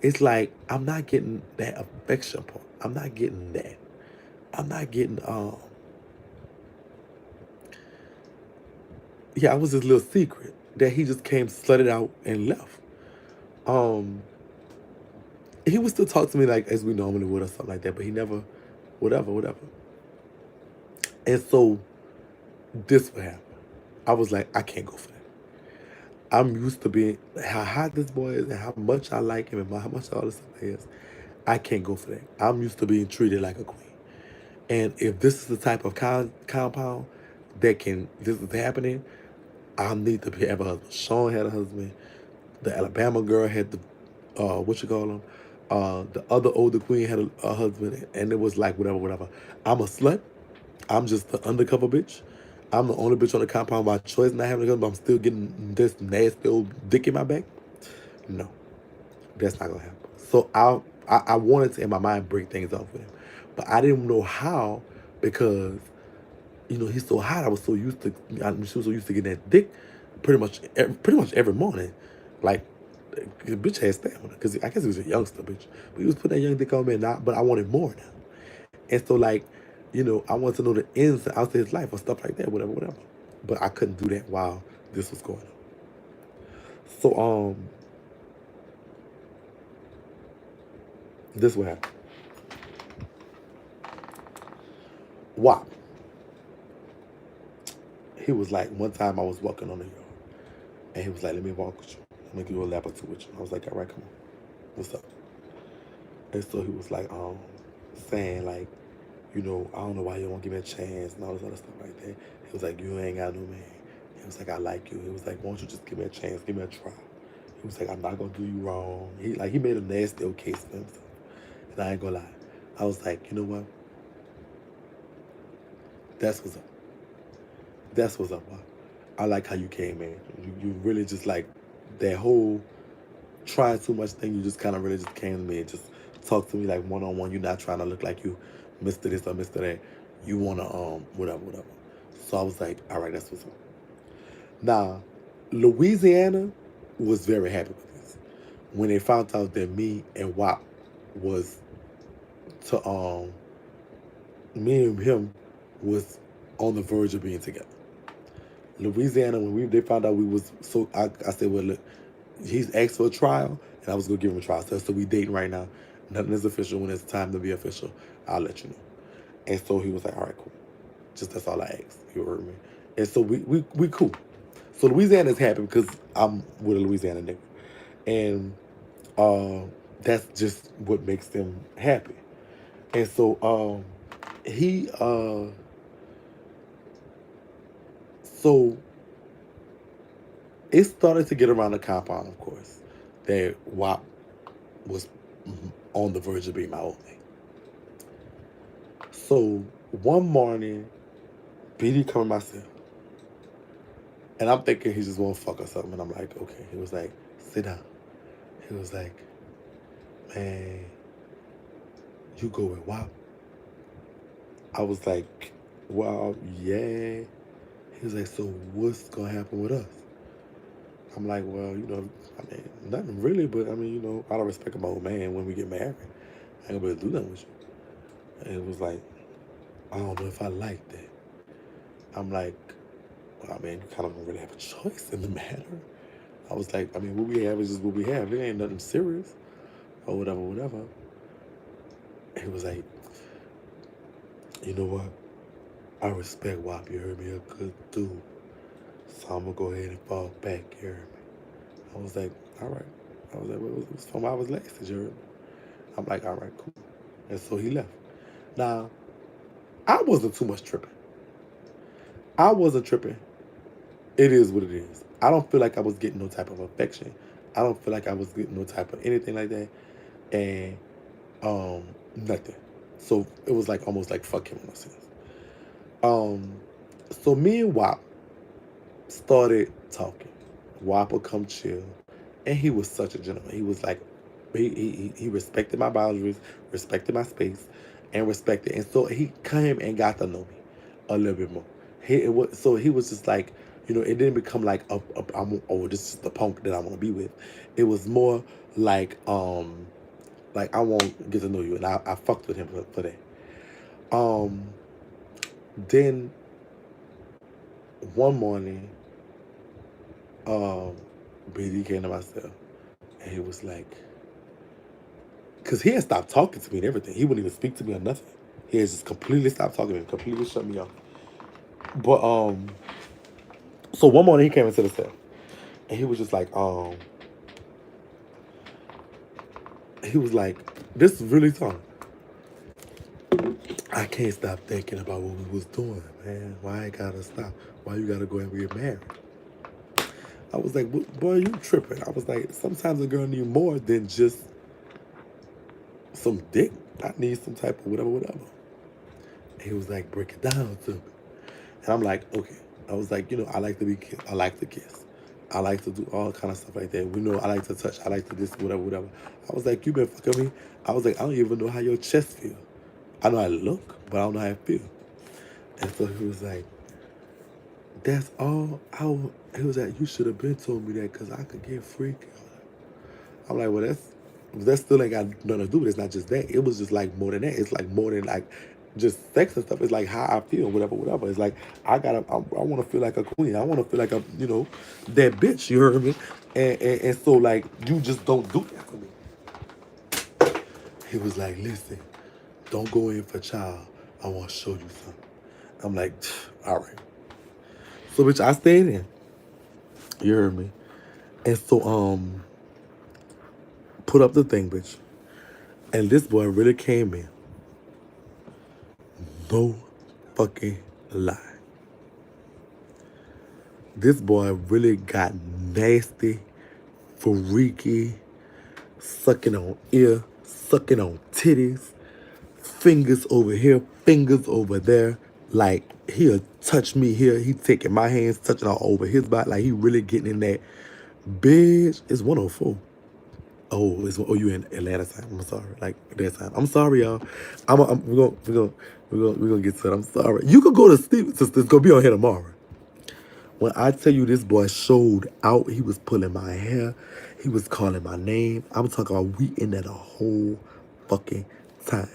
It's like I'm not getting that affection part. I'm not getting that. I'm not getting yeah, I was his little secret that he just came, slutted out, and left. Um, he would still talk to me like as we normally would or something like that, but he never, whatever. And so this would happen. I was like, I can't go for that. I'm used to being how hot this boy is and how much I like him and how much all this stuff is. I can't go for that. I'm used to being treated like a queen. And if this is the type of compound this is happening, I need to have a husband. Sean had a husband. The Alabama girl had the, what you call them? The other older queen had a husband, and it was like whatever. I'm a slut. I'm just the undercover bitch. I'm the only bitch on the compound by choice, not having a husband, but I'm still getting this nasty old dick in my back. No, that's not gonna happen. So I wanted to in my mind break things off with him, but I didn't know how because he's so hot. I was so used to she was so used to getting that dick pretty much every morning, like. The bitch had stamina because I guess he was a youngster, bitch. But he was putting that young dick on me, but I wanted more now. And so, like, I wanted to know the ins and outs of his life or stuff like that, whatever. But I couldn't do that while this was going on. So, this what happened. Wow. He was like, one time I was walking on the yard, and he was like, let me walk with you. Let me do a lap or two with you. I was like, all right, come on. What's up? And so he was like, saying like, I don't know why you won't give me a chance and all this other stuff like that. He was like, you ain't got no man. He was like, I like you. He was like, won't you just give me a chance, give me a try. He was like, I'm not gonna do you wrong. He made a nasty old case for himself. And I ain't gonna lie. I was like, you know what? That's what's up. That's what's up, boy. I like how you came in. You really just like that whole trying too much thing. You just kind of really just came to me and just talk to me like one-on-one. You're not trying to look like you Mr. This or Mr. That. You want to, whatever. So I was like, all right, that's what's up. Now, Louisiana was very happy with this. When they found out that me and WAP was to, me and him was on the verge of being together. Louisiana, when they found out we was, so I said, well, look, he's asked for a trial, and I was going to give him a trial. So we dating right now. Nothing is official. When it's time to be official, I'll let you know. And so he was like, all right, cool. Just that's all I asked. You heard me. And so we cool. So Louisiana's happy because I'm with a Louisiana nigga. And that's just what makes them happy. And so he so it started to get around the compound, of course, that WAP was on the verge of being my old man. So one morning, BD come in my cell. And I'm thinking he just won't fuck or something. And I'm like, okay. He was like, sit down. He was like, man, you go with WAP? I was like, well, yeah. He was like, so what's going to happen with us? I'm like, well, I mean, nothing really, but I mean, out of respect of my old man, when we get married, I ain't gonna be able to do nothing with you. And it was like, I don't know if I like that. I'm like, well, I mean, you kind of don't really have a choice in the matter. I was like, I mean, what we have is just what we have. It ain't nothing serious or whatever. He was like, you know what? I respect WAP. You heard me, a good dude. So I'm going to go ahead and fall back. You heard me? I was like, all right. I was like, well, it was from I was last. You heard me? I'm like, all right, cool. And so he left. Now, I wasn't too much tripping. I wasn't tripping. It is what it is. I don't feel like I was getting no type of affection. I don't feel like I was getting no type of anything like that. And nothing. So it was like almost like fuck him in a sense. So me and WAP started talking. WAP would come chill. And he was such a gentleman. He was like, he respected my boundaries, respected my space, and respected. And so he came and got to know me a little bit more. So he was just like, it didn't become like, this is the punk that I want to be with. It was more like I want to get to know you. And I fucked with him for that. Then one morning, BD came to my cell. And he was like, because he had stopped talking to me and everything. He wouldn't even speak to me or nothing. He had just completely stopped talking to me, completely shut me off. But, so one morning he came into the cell. And he was just like, he was like, this is really tough. I can't stop thinking about what we was doing, man. Why I gotta stop? Why you gotta go and get married? I was like, boy, you tripping. I was like, sometimes a girl need more than just some dick. I need some type of whatever. And he was like, break it down to me. And I'm like, okay. I was like, I like to be kissed. I like to kiss. I like to do all kind of stuff like that. I like to touch. I like to this, whatever. I was like, you been fucking me. I was like, I don't even know how your chest feel. I know how I look, but I don't know how I feel. And so he was like, that's all. He was like, you should have been told me that because I could get freaky. I'm like, well, that still ain't got nothing to do with it. It's not just that. It was just like more than that. It's like more than like just sex and stuff. It's like how I feel, whatever. It's like I want to feel like a queen. I want to feel like that bitch. You heard me? And so like you just don't do that for me. He was like, listen, don't go in for child. I want to show you something. I'm like, all right. So bitch, I stayed in. You heard me? And so put up the thing, bitch. And this boy really came in. No fucking lie. This boy really got nasty, freaky, sucking on ear, sucking on titties, fingers over here, fingers over there. Like, he'll touch me here. He taking my hands, touching all over his body. Like, he really getting in that. Bitch, it's 104. Oh, you in Atlanta time. I'm sorry. Like that time. I'm sorry, y'all. We're gonna get to it. I'm sorry. You could go to sleep. It's gonna be on here tomorrow. When I tell you this boy showed out, he was pulling my hair. He was calling my name. I'm talking about we in there the whole fucking time.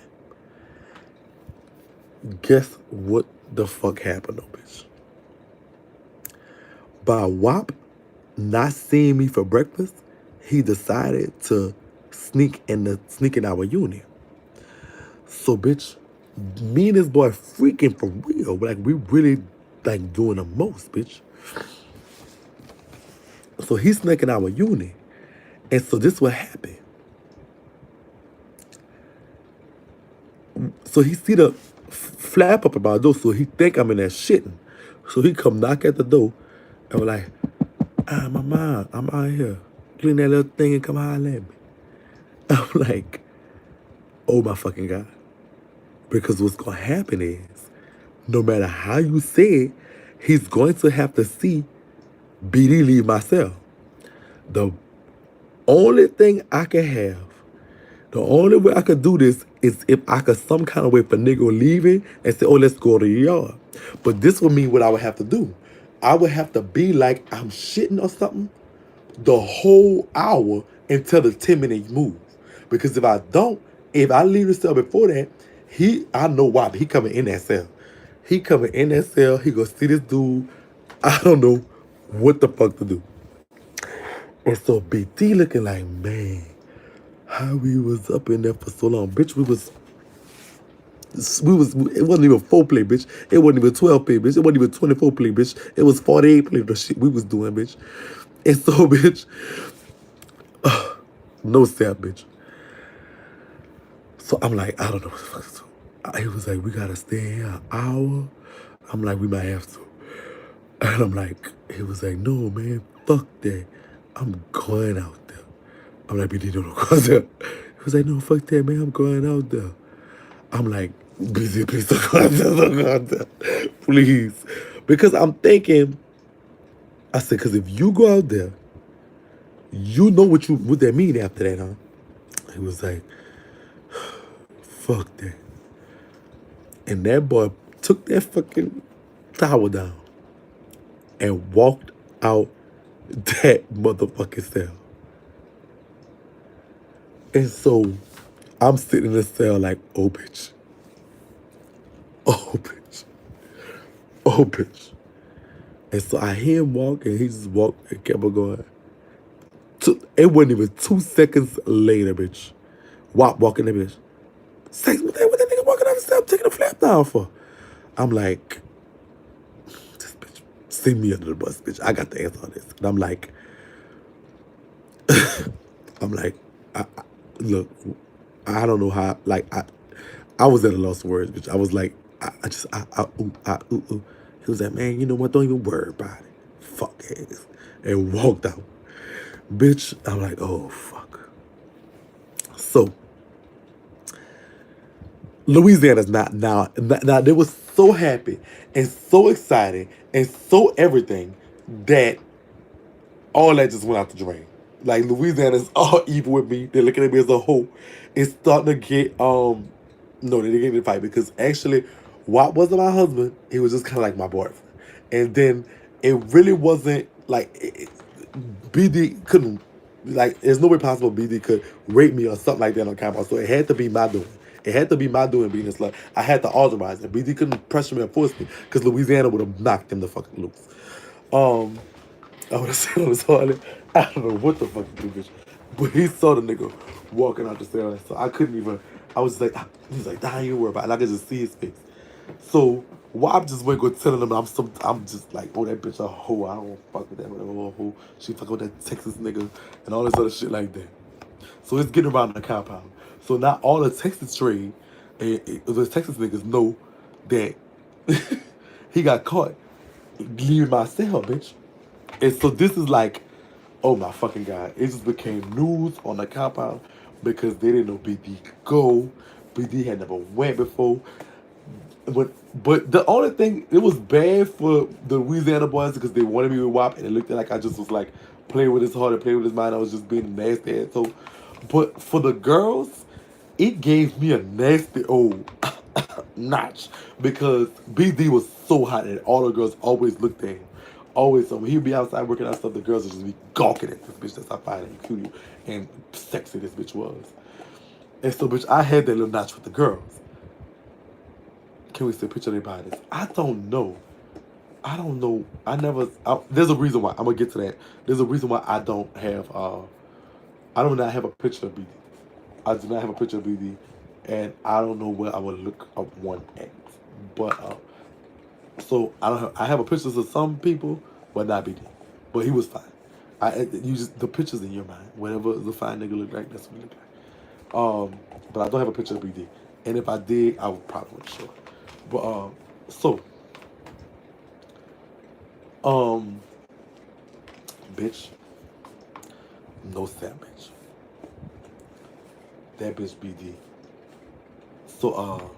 Guess what the fuck happened, though, bitch? By WAP not seeing me for breakfast, he decided to sneak in our unit. So, bitch, me and this boy freaking for real. Like, we really, like, doing the most, bitch. So, he snuck in our unit. And so, this what happened. So, he see the flap up about the door. So, he think I'm in there shitting. So, he come knock at the door. And we're like, My mom, I'm out here. Clean that little thing and come holler at me. I'm like, oh my fucking God. Because what's going to happen is, no matter how you say it, he's going to have to see BD leave my cell. The only thing I can have, the only way I could do this is if I could some kind of way for nigga leaving and say, oh, let's go to the yard. But this would mean what I would have to do. I would have to be like I'm shitting or something the whole hour until the 10-minute move. Because if I don't, if I leave the cell before that, I know why, but he coming in that cell. He coming in that cell, he gonna see this dude. I don't know what the fuck to do. And so BT looking like, man, how we was up in there for so long. Bitch, it wasn't even 4-play, bitch. It wasn't even 12-play, bitch. It wasn't even 24-play, bitch. It was 48-play, the shit we was doing, bitch. And so, bitch, no step, bitch. So I'm like, I don't know what the fuck to do. He was like, we gotta stay here an hour. I'm like, we might have to. And I'm like, he was like, no, man, fuck that. I'm going out there. I'm like, BD, don't go out there. He was like, no, fuck that, man, I'm going out there. I'm like, BD, please don't go out there, don't go out there. Please. Because I'm thinking, I said, because if you go out there, you know what that mean after that, huh? He was like, fuck that. And that boy took that fucking towel down and walked out that motherfucking cell. And so I'm sitting in the cell like, oh, bitch. Oh, bitch. Oh, bitch. And so I hear him walk, and he just walked and kept on going. It wasn't even 2 seconds later, bitch. Walking the bitch. Sex, what that nigga walking out the cell taking the flap down for? I'm like, this bitch, send me under the bus, bitch. I got the answer on this. And I'm like, look, I don't know how, like, I was at a loss of words, bitch. I was like, ooh. He was like, man, you know what? Don't even worry about it. Fuck ass. And walked out. Bitch, I'm like, oh, fuck. So, Louisiana's not now. Now, they were so happy and so excited and so everything that all that just went out the drain. Like, Louisiana's all evil with me. They're looking at me as a hoe. It's starting to get, no, they didn't get in a fight because actually, Watt wasn't my husband. He was just kind of like my boyfriend. And then it really wasn't, like, BD couldn't, like, there's no way possible BD could rape me or something like that on campus. So it had to be my doing. It had to be my doing being a slut. I had to authorize it. BD couldn't pressure me and force me because Louisiana would have knocked him the fucking loose. I would have said on his toilet, I don't know what the fuck to do, bitch. But he saw the nigga walking out the cell, so I couldn't even, I was like, he was like, nah, you worry about it. And I could just see his face. So Wop just went go telling him I'm just like, oh, that bitch a hoe. I don't fuck with that whatever hoe. She fucking with that Texas nigga and all this other shit like that. So it's getting around the compound. So now all the Texas trade, the Texas niggas know that he got caught leaving my cell, bitch. And so this is like, oh my fucking God. It just became news on the compound because they didn't know BD could go. BD had never went before. But the only thing, it was bad for the Louisiana boys because they wanted me with WAP and it looked like I just was like playing with his heart and playing with his mind. I was just being a nasty asshole. But for the girls, it gave me a nasty old notch because BD was so hot and all the girls always looked at him. Always, so when he'd be outside working out stuff, the girls would just be gawking at this bitch. That's how fine and cute and sexy this bitch was. And so, bitch, I had that little notch with the girls. Can we see a picture of their bodies? I don't know. There's a reason why. I'm going to get to that. There's a reason why I don't have, I do not have a picture of BD. I do not have a picture of BD. And I don't know where I would look up one at. But, so I have a pictures of some people, but not BD. But he was fine. You just the pictures in your mind. Whatever the fine nigga look like, that's what he look like. But I don't have a picture of BD. And if I did, I would probably wouldn't show it. But bitch. No sad bitch. That bitch BD. So,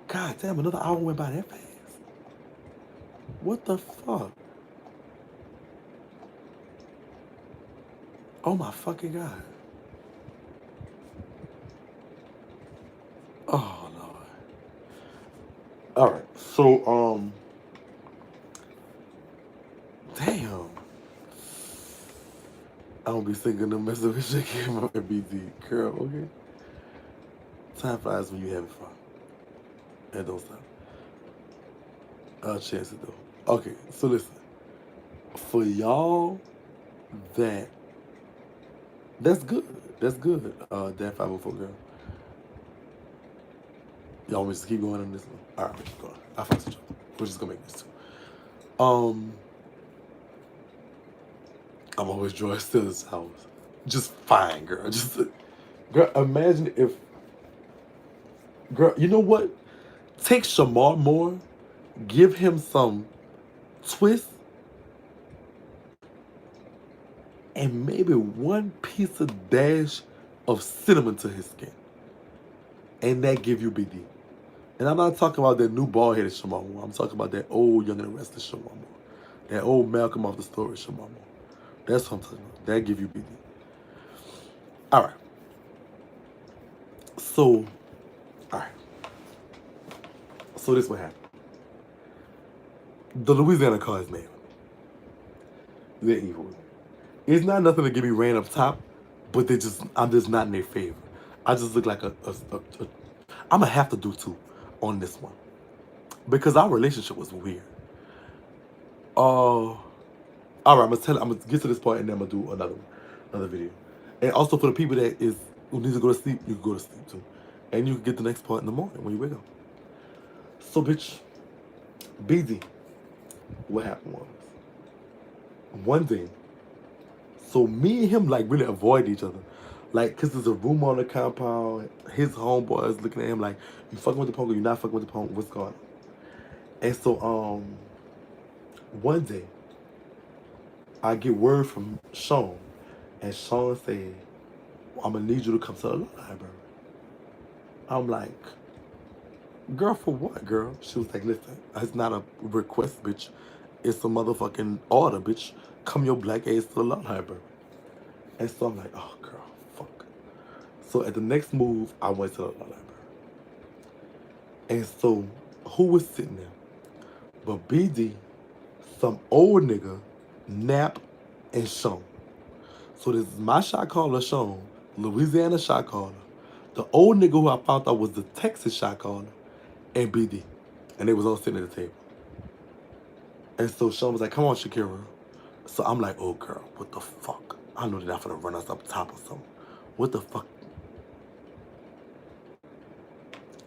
God damn, another hour went by that fast. What the fuck? Oh my fucking God. Oh Lord. Alright, so, damn. I don't be singing the mess of shit came up and BD. Girl, okay? Time flies when you having fun. And don't stop. Chance it though. Okay, so listen. For y'all that's good. That's good. That 504 girl. Y'all want me to keep going on this one? Alright, we'll keep going. I found some trouble. We're just gonna make this too. I'm always drawing still this house. Just fine, girl. Just girl, imagine if girl, you know what? Take Shamar Moore, give him some twist, and maybe one piece of dash of cinnamon to his skin. And that give you BD. And I'm not talking about that new bald-headed Shamar Moore. I'm talking about that old Young and the Restless Shamar Moore. That old Malcolm off the story Shamar Moore. That's what I'm talking about. That give you BD. All right. So, all right. So this what happened. The Louisiana car is made. They're evil. It's not nothing to get me ran up top, but I'm just not in their favor. I just look like I'm gonna have to do two on this one because our relationship was weird. All right, I'm gonna get to this part and then I'm gonna do another video. And also for the people who need to go to sleep, you can go to sleep too, and you can get the next part in the morning when you wake up. So, bitch, BD, what happened was one day. So me and him like really avoid each other. Like, cause there's a room on the compound. His homeboy is looking at him like, you fucking with the punk or you not fucking with the punk? What's going on? And so one day I get word from Sean, and Sean said, I'm gonna need you to come to the law library. I'm like, girl, for what, girl? She was like, listen, it's not a request, bitch. It's a motherfucking order, bitch. Come your black ass to the law library. And so I'm like, oh, girl, fuck. So at the next move, I went to the law library. And so, who was sitting there? But BD, some old nigga, Nap, and Sean. So this is my shot caller, Sean, Louisiana shot caller, the old nigga who I found out was the Texas shot caller, and BD. And they was all sitting at the table. And so Sean was like, come on, Shakira. So I'm like, oh, girl, what the fuck? I know they're not gonna run us up top or something. What the fuck?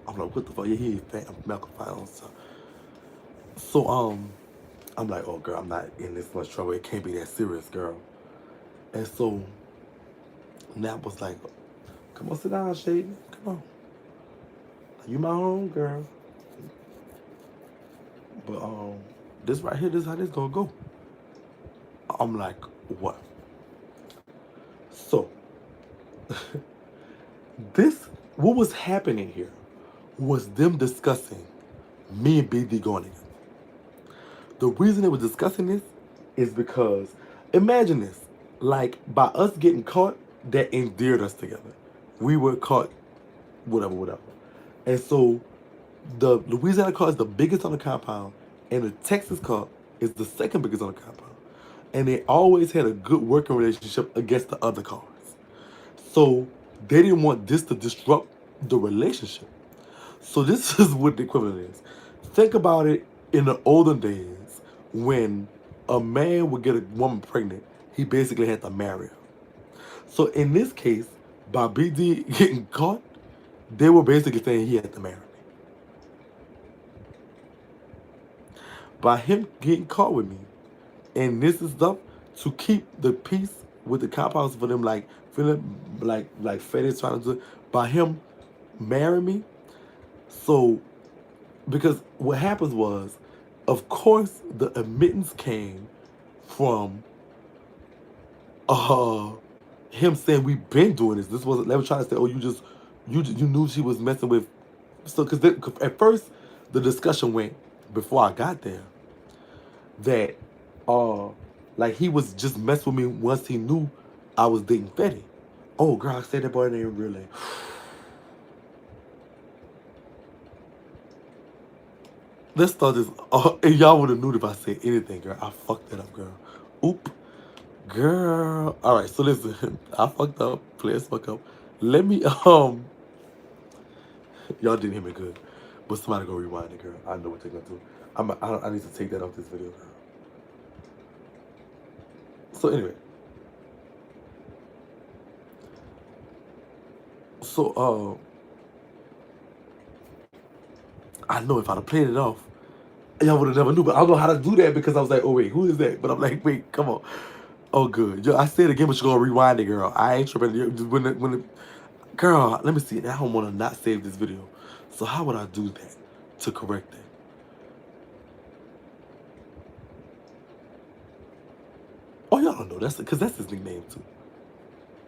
I'm like, what the fuck? Yeah, he ain't fat. I'm Malcolm Fine. So, I'm like, oh, girl, I'm not in this much trouble. It can't be that serious, girl. And so, Nap was like, come on, sit down, Shady. Come on. You my home, girl. But, this right here, this is how this gonna go. I'm like, what? So, what was happening here was them discussing me and BD going together. The reason they were discussing this is because, imagine this, like by us getting caught, that endeared us together. We were caught, whatever. And so the Louisiana car is the biggest on the compound, and the Texas car is the second biggest on the compound. And they always had a good working relationship against the other cars. So they didn't want this to disrupt the relationship. So this is what the equivalent is. Think about it in the olden days when a man would get a woman pregnant, he basically had to marry her. So in this case, by BD getting caught, they were basically saying he had to marry me. By him getting caught with me, and this is stuff to keep the peace with the compounds for them, like feeling like Fed trying to do it, by him marrying me. So, because what happens was, of course, the admittance came from him saying we've been doing this. This wasn't. They were trying to say, oh, you knew she was messing with. So because at first the discussion went before I got there that like he was just messing with me once he knew I was dating Fetty. Oh girl, I said that boy name really. Let's start this. And y'all would have knew if I said anything, girl. I fucked that up, girl. Oop. Girl. Alright, so listen. I fucked up. Please fuck up. Let me y'all didn't hear me good. But somebody go rewind it, girl. I know what they're gonna do. I need to take that off this video, girl. So anyway. So I know if I'd have played it off, y'all would have never knew. But I don't know how to do that because I was like, oh wait, who is that? But I'm like, wait, come on. Oh good. Yo, I said it again, but you're gonna rewind it, girl. I ain't tripping. Girl, let me see. I don't wanna not save this video. So how would I do that to correct that? Oh, y'all don't know. That's because that's his nickname too.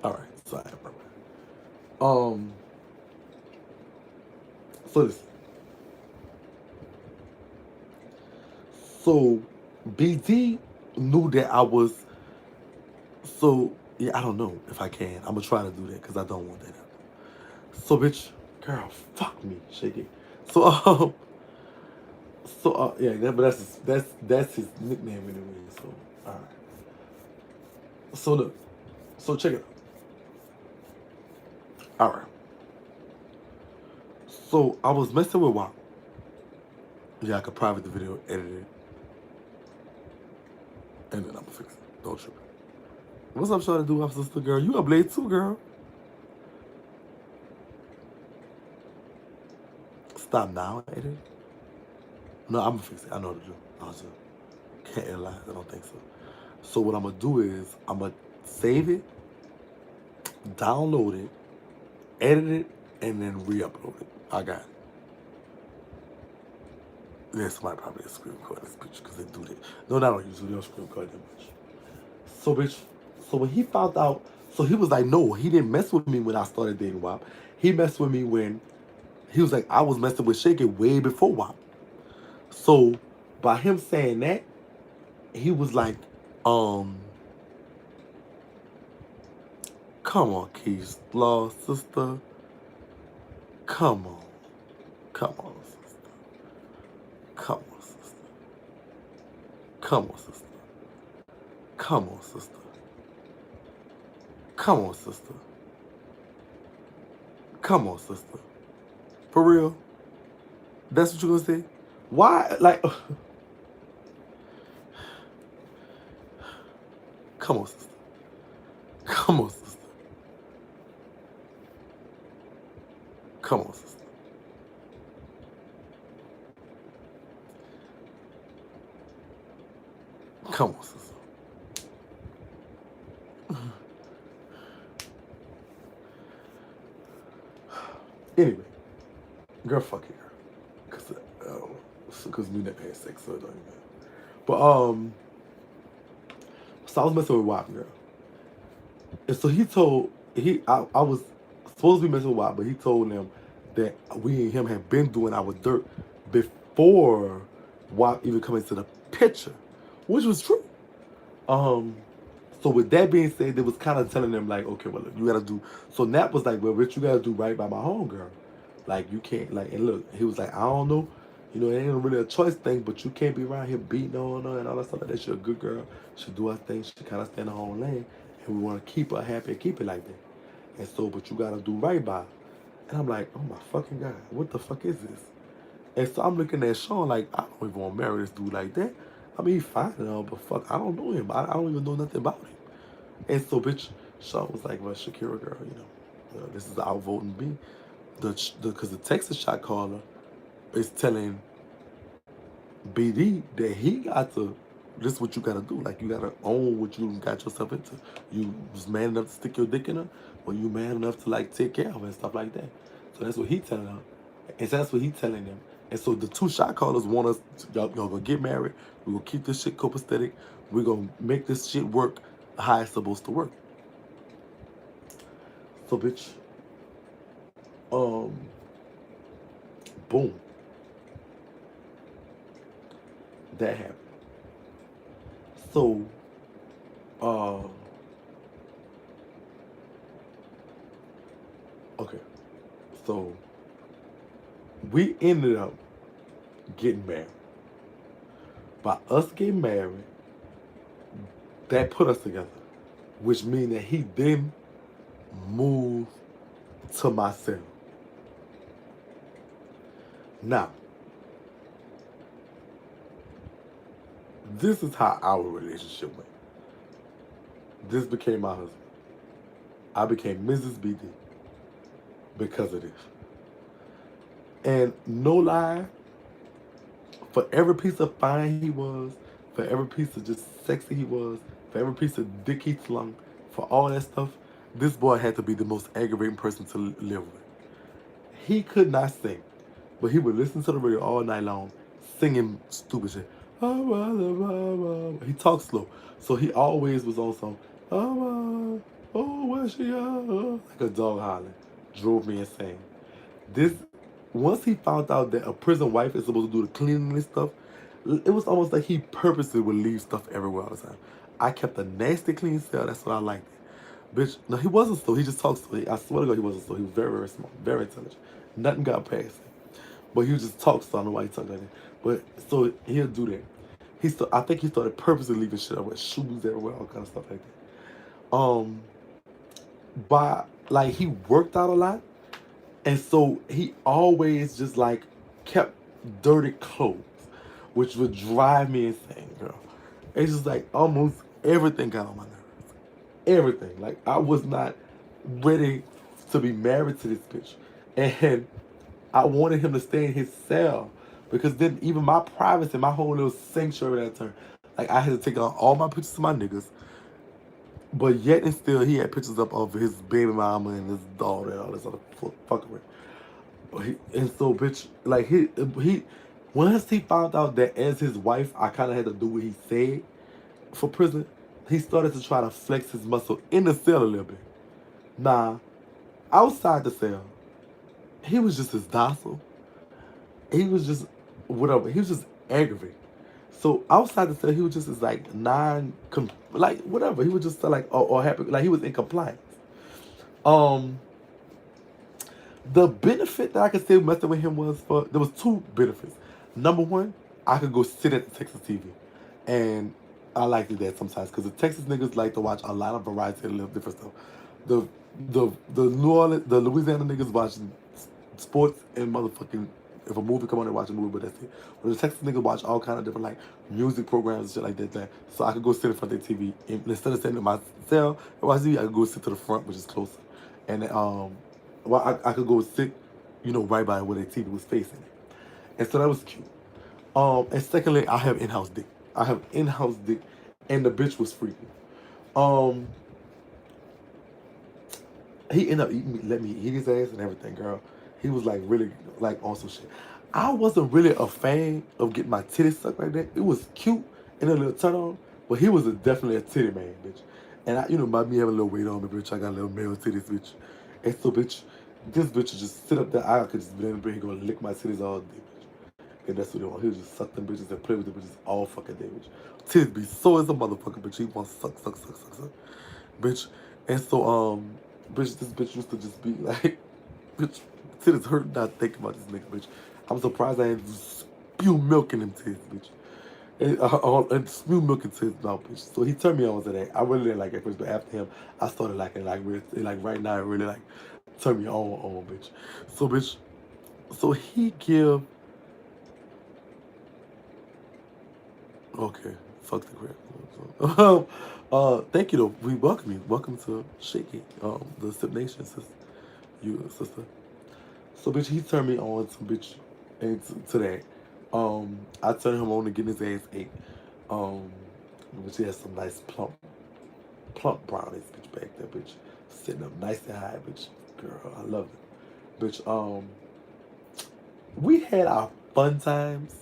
Alright, so I remember. So listen. So BD knew that I was. So yeah, I don't know if I can. I'm gonna try to do that because I don't want that. So bitch, girl, fuck me, Shakie. So yeah, but that's his nickname anyway. So all right. So look, so check it out. All right. So I was messing with WAP. Yeah, I could private the video, edit it, and then I'm gonna fix it. Don't trip. What's up, trying to do, sister girl? You a blade too, girl. Stop now, edit. No, I'm gonna fix it. I know what to do. I just can't analyze. I don't think so. So what I'm gonna do is I'm gonna save it, download it, edit it, and then re-upload it. I got it. Yeah, somebody probably screen record this bitch because they do that. No, not on YouTube. They don't screen record that much. So bitch, so when he found out, so he was like, no, he didn't mess with me when I started dating WAP. He messed with me when he was like, I was messing with Shakie way before WAP. So by him saying that, he was like, come on, Keith Law, sister. Come on. Come on, sister. Come on, sister. Come on, sister. Come on, sister. Come on, sister. Come on, sister. For real? That's what you're gonna say? Why? Like, come on, sister. Come on, sister. Come on, sister. Come on, sister. Anyway, girl, fuck it, girl. Because we never had sex, so it don't even matter. But so I was messing with WAP, girl. And so he told I was supposed to be messing with WAP, but he told them that we and him had been doing our dirt before WAP even come into the picture, which was true. So with that being said, they was kind of telling them like, okay, well, look, you gotta do. So Nat was like, well, Rich, you gotta do right by my homegirl. Like you can't like, and look, he was like, I don't know, it ain't really a choice thing, but you can't be around here beating on her and all that stuff like that. She's a good girl. She do her thing. She kind of stay in her own lane, and we want to keep her happy and keep it like that. And so, but you gotta do right by her. And I'm like, oh my fucking God, what the fuck is this? And so I'm looking at Sean like, I don't even want to marry this dude like that. I mean, he's fine and all, but fuck, I don't know him. I don't even know nothing about him. And so, bitch, Sean was like, well, Shakira, girl, this is the outvoting B. Because the Texas shot caller is telling BD that he got to, this is what you got to do. Like, you got to own what you got yourself into. You was man enough to stick your dick in her, or you man enough to, like, take care of her and stuff like that. So that's what he telling her. And so that's what he telling them. And so the two shot callers want us, y'all gonna get married. We're gonna keep this shit copacetic. We're gonna make this shit work. how it's supposed to work. So, bitch, um, boom, that happened. So, uh, okay, so we ended up getting married. By us getting married, that put us together, which means that he then moved to my cell. Now, this is how our relationship went. This became my husband. I became Mrs. BD because of this. And no lie, for every piece of fine he was, for every piece of just sexy he was, for every piece of dick he slung, for all that stuff, this boy had to be the most aggravating person to live with. He could not sing, but he would listen to the radio all night long, singing stupid shit. He talks slow, so he always was on some. Oh, where she like a dog hollering. Drove me insane. This once he found out that a prison wife is supposed to do the cleaning and stuff, it was almost like he purposely would leave stuff everywhere all the time. I kept a nasty clean cell. That's what I liked. Bitch, no, he wasn't slow. He just talked slow. I swear to God, he wasn't slow. He was very, very smart, very intelligent. Nothing got past him. But he would just talk slow. I don't know why he talked like that. But so he'll do that. I think he started purposely leaving shit up with shoes everywhere, all kind of stuff like that. But like he worked out a lot, and so he always just like kept dirty clothes, which would drive me insane, girl. It's just like almost everything got on my nerves. Everything. Like I was not ready to be married to this bitch. And I wanted him to stay in his cell. Because then even my privacy, my whole little sanctuary that turn. Like I had to take out all my pictures of my niggas. But yet and still he had pictures up of his baby mama and his daughter and all this other fuckery. And so, bitch, like he, once he found out that as his wife, I kind of had to do what he said for prison. He started to try to flex his muscle in the cell a little bit. Nah, outside the cell, he was just as docile. He was just whatever. He was just aggravated. So outside the cell, he was just as like like whatever. He was just like or happy, like he was in compliance. Um, The benefit that I could say messing with him was there was two benefits. Number one, I could go sit at the Texas TV, and I like to do that sometimes because the Texas niggas like to watch a lot of variety and different stuff. The the Louisiana niggas watching sports and motherfucking if a movie come on, they watch a movie, but that's it. But the Texas niggas watch all kind of different like music programs and shit like that. So I could go sit in front of the TV and instead of sitting in my cell and watch TV, I could go sit to the front, which is closer, and well, I could go sit, right by where the TV was facing. And so that was cute. And secondly, I have in-house dick. I have in-house dick, and the bitch was freaky. Um, he ended up let me eat his ass and everything, girl. He was like really like on some shit. I wasn't really a fan of getting my titties sucked like that. It was cute and a little turn on, but he was definitely a titty man, bitch. And by me having a little weight on me, bitch, I got a little male titties, bitch. And so, bitch, this bitch would just sit up there. I could just be in the bed and go lick my titties all day, bitch. And that's what he want. He would just suck them bitches and play with the bitches all fucking day, bitch. Titties be so as a motherfucker, bitch. He wants suck, suck, suck, suck, suck, bitch. And so, bitch, this bitch used to just be like, bitch, titties hurt not thinking about this nigga, bitch. I'm surprised I ain't spew milk in them titties, bitch. And spew milk in titties now, bitch. So he turned me on to that. I really didn't like it first, but after him, I started liking it. Like right now, it really like turned me on, bitch. So, bitch, so he give. Okay, fuck the crap. Thank you though. We welcome you. Welcome to Shakie, the Sip Nation, sister. You sister. So bitch, he turned me on to bitch, and to that. I turned him on to getting his ass ate. Which he has some nice plump brownies, bitch, back there, bitch, sitting up nice and high, bitch. Girl, I love it, bitch. We had our fun times.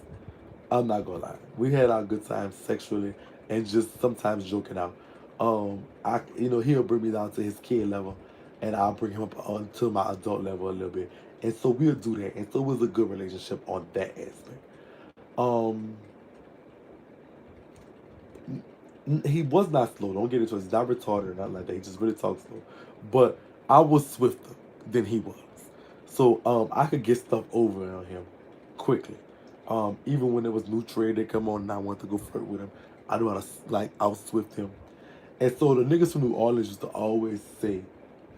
I'm not gonna lie. We had our good times sexually and just sometimes joking out. He'll bring me down to his kid level, and I'll bring him up to my adult level a little bit, and so we'll do that, and so it was a good relationship on that aspect. Um, he was not slow. Don't get it twisted. He's not retarded or nothing like that. He just really talks slow. But I was swifter than he was, so I could get stuff over on him quickly. Even when there was new trade that come on, and I wanted to go flirt with him, I knew how to out swift him. And so the niggas from New Orleans used to always say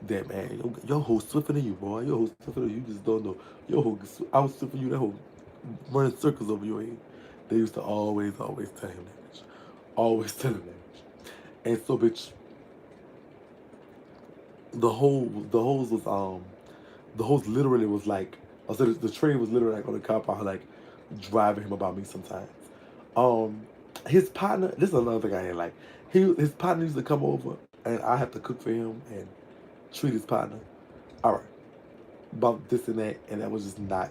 that, man, your hoe swifter than you, boy. Your hoe swifter than you. You just don't know. Your hoe out swifter you. That hoe running circles over your head. They used to always tell him that bitch. Always tell him that bitch. And so, bitch, the host literally was like, I said the train was literally like on the compound, like driving him about me sometimes. Um, his partner, this is another thing I didn't like. His partner used to come over, and I had to cook for him and treat his partner. All right, about this and that was just not.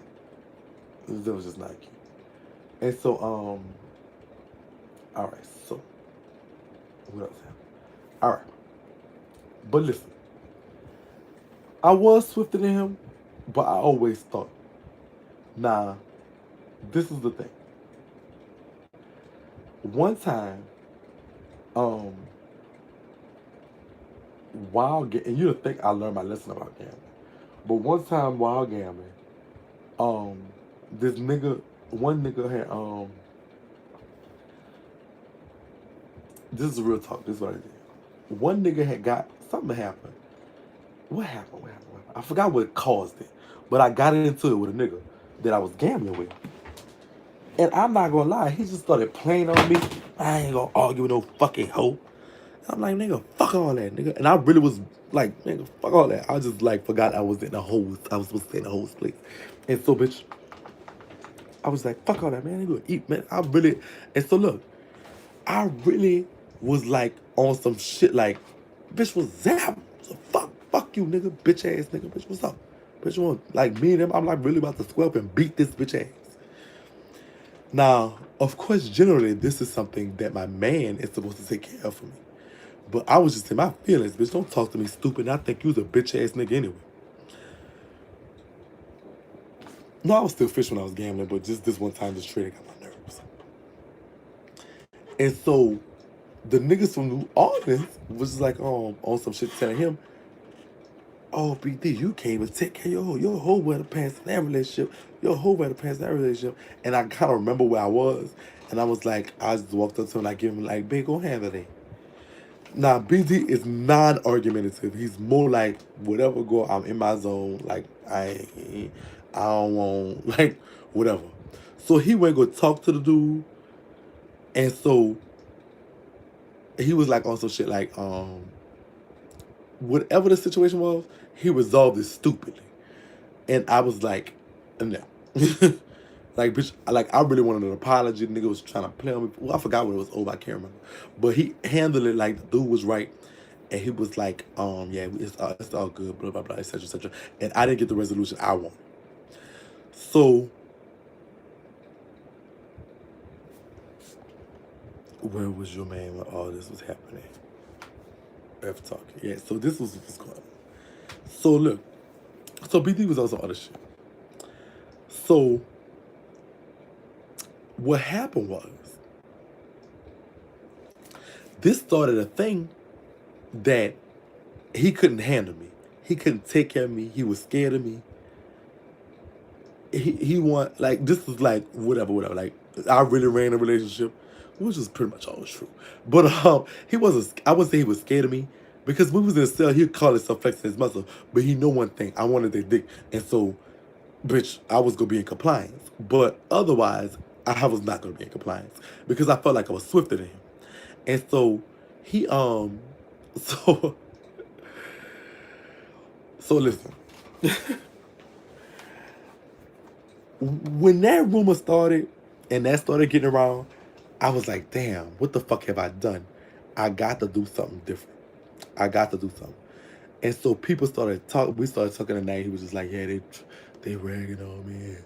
That was just not cute. And so, all right, so what else happened? All right, but listen, I was swifter than him, but I always thought, nah, this is the thing. One time, um, and you'd think I learned my lesson about gambling, but one time while gambling, um, this nigga, one nigga had, this is real talk. This is what I did. One nigga had got something happened. What happened? What happened? What happened? I forgot what caused it, but I got into it with a nigga that I was gambling with. And I'm not gonna lie, he just started playing on me. I ain't gonna argue with no fucking hoe. I'm like, nigga, fuck all that, nigga. And I really was like, nigga, fuck all that. I just like forgot I was in the host. I was supposed to stay in the host place. And so, bitch, I was like, fuck all that, man. You gonna eat, man. And so look, I really was like on some shit like, bitch, what's that? So fuck you, nigga, bitch ass nigga, bitch, what's up? Bitch, you want, like me and him, I'm like really about to square up and beat this bitch ass. Now, of course, generally, this is something that my man is supposed to take care of for me. But I was just in my feelings, bitch. Don't talk to me stupid. I think you was a bitch ass nigga anyway. No, I was still fish when I was gambling, but just this one time, this trading got my nerves. And so, the niggas from New Orleans was just like, on some shit telling him, oh, BD, you can't even take care of your hoe. Your hoe wear the pants in that relationship. Your hoe wear the pants in that relationship. And I kind of remember where I was. And I was like, I just walked up to him and I give him like, babe, go handle that. Now, BD is non-argumentative. He's more like, whatever go, I'm in my zone. Like, I don't want, like, whatever. So he went go talk to the dude. And so he was like on some shit like, whatever the situation was, he resolved it stupidly. And I was like, no. Like, bitch, like, I really wanted an apology. The nigga was trying to play on me. Well, I forgot what it was over. I can't remember. But he handled it like the dude was right. And he was like, yeah, it's all good, blah, blah, blah, etc., etc. And I didn't get the resolution I wanted. So, where was your man when all this was happening? F talking. Yeah, so this was what's going on. So, look. So, BD was on some other shit. So, what happened was, this started a thing that he couldn't handle me. He couldn't take care of me. He was scared of me. He want, like, this was like whatever. Like, I really ran a relationship, which is pretty much always true. But he wasn't. I would say he was scared of me because when we was in a cell, he'd call himself flexing his muscle. But he know one thing: I wanted their dick, and so, bitch, I was gonna be in compliance. But otherwise, I was not gonna be in compliance because I felt like I was swifter than him. And so he so so listen. When that rumor started and that started getting around, I was like, damn, what the fuck have I done? I got to do something different. I got to do something. And so people started talking. We started talking tonight. He was just like, yeah, they ragging on me.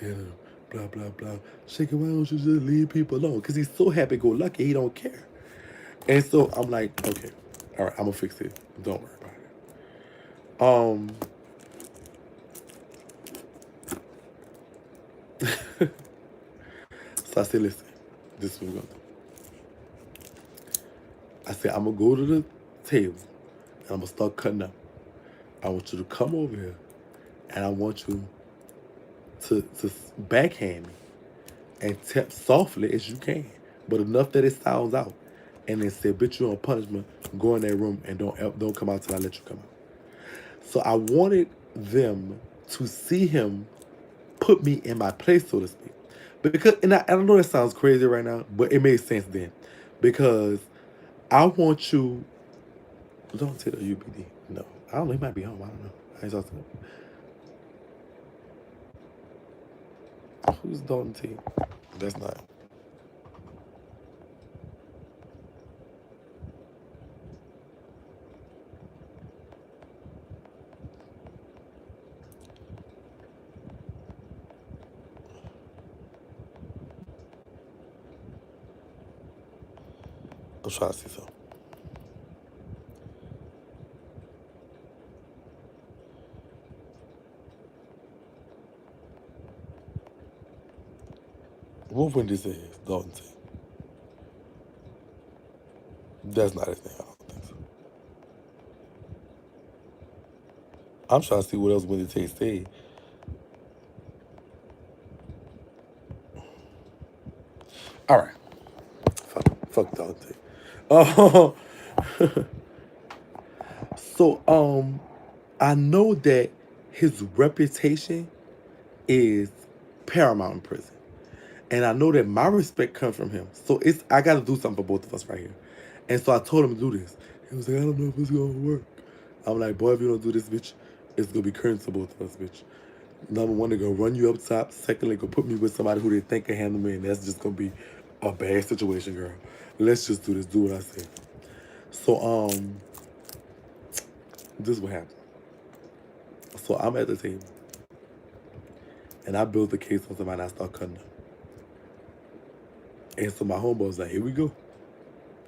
And blah, blah, blah. Shaking, why don't you just leave people alone? Because he's so happy-go-lucky, he don't care. And so I'm like, okay, all right, I'm gonna fix it. Don't worry about it. So I said, listen, this is what we're gonna do. I said, I'm gonna go to the table and I'm gonna start cutting up. I want you to come over here and I want you to backhand me and tap softly as you can, but enough that it sounds out. And then say, bitch, you're on punishment. Go in that room and don't come out till I let you come out. So I wanted them to see him put me in my place, so to speak. Because, and I know that sounds crazy right now, but it made sense then. Because I want you, don't tell the UBD. No. I don't know, he might be home. I don't know. I ain't talking to him. Who's Dalton T? That's not. I'm trying to see something. What Wendy says, Dalton T? That's not his name. I don't think so. I'm trying to see what else Wendy T said. All right. Fuck Dalton T. So, I know that his reputation is paramount in prison. And I know that my respect comes from him. So I gotta do something for both of us right here. And so I told him to do this. He was like, I don't know if it's gonna work. I'm like, boy, if you don't do this, bitch, it's gonna be current to both of us, bitch. Number one, they're gonna run you up top. Secondly, gonna put me with somebody who they think can handle me, and that's just gonna be a bad situation, girl. Let's just do this. Do what I say. So, this is what happened. So I'm at the table, and I built the case on somebody, and I start cutting up. And so my homeboy was like, here we go.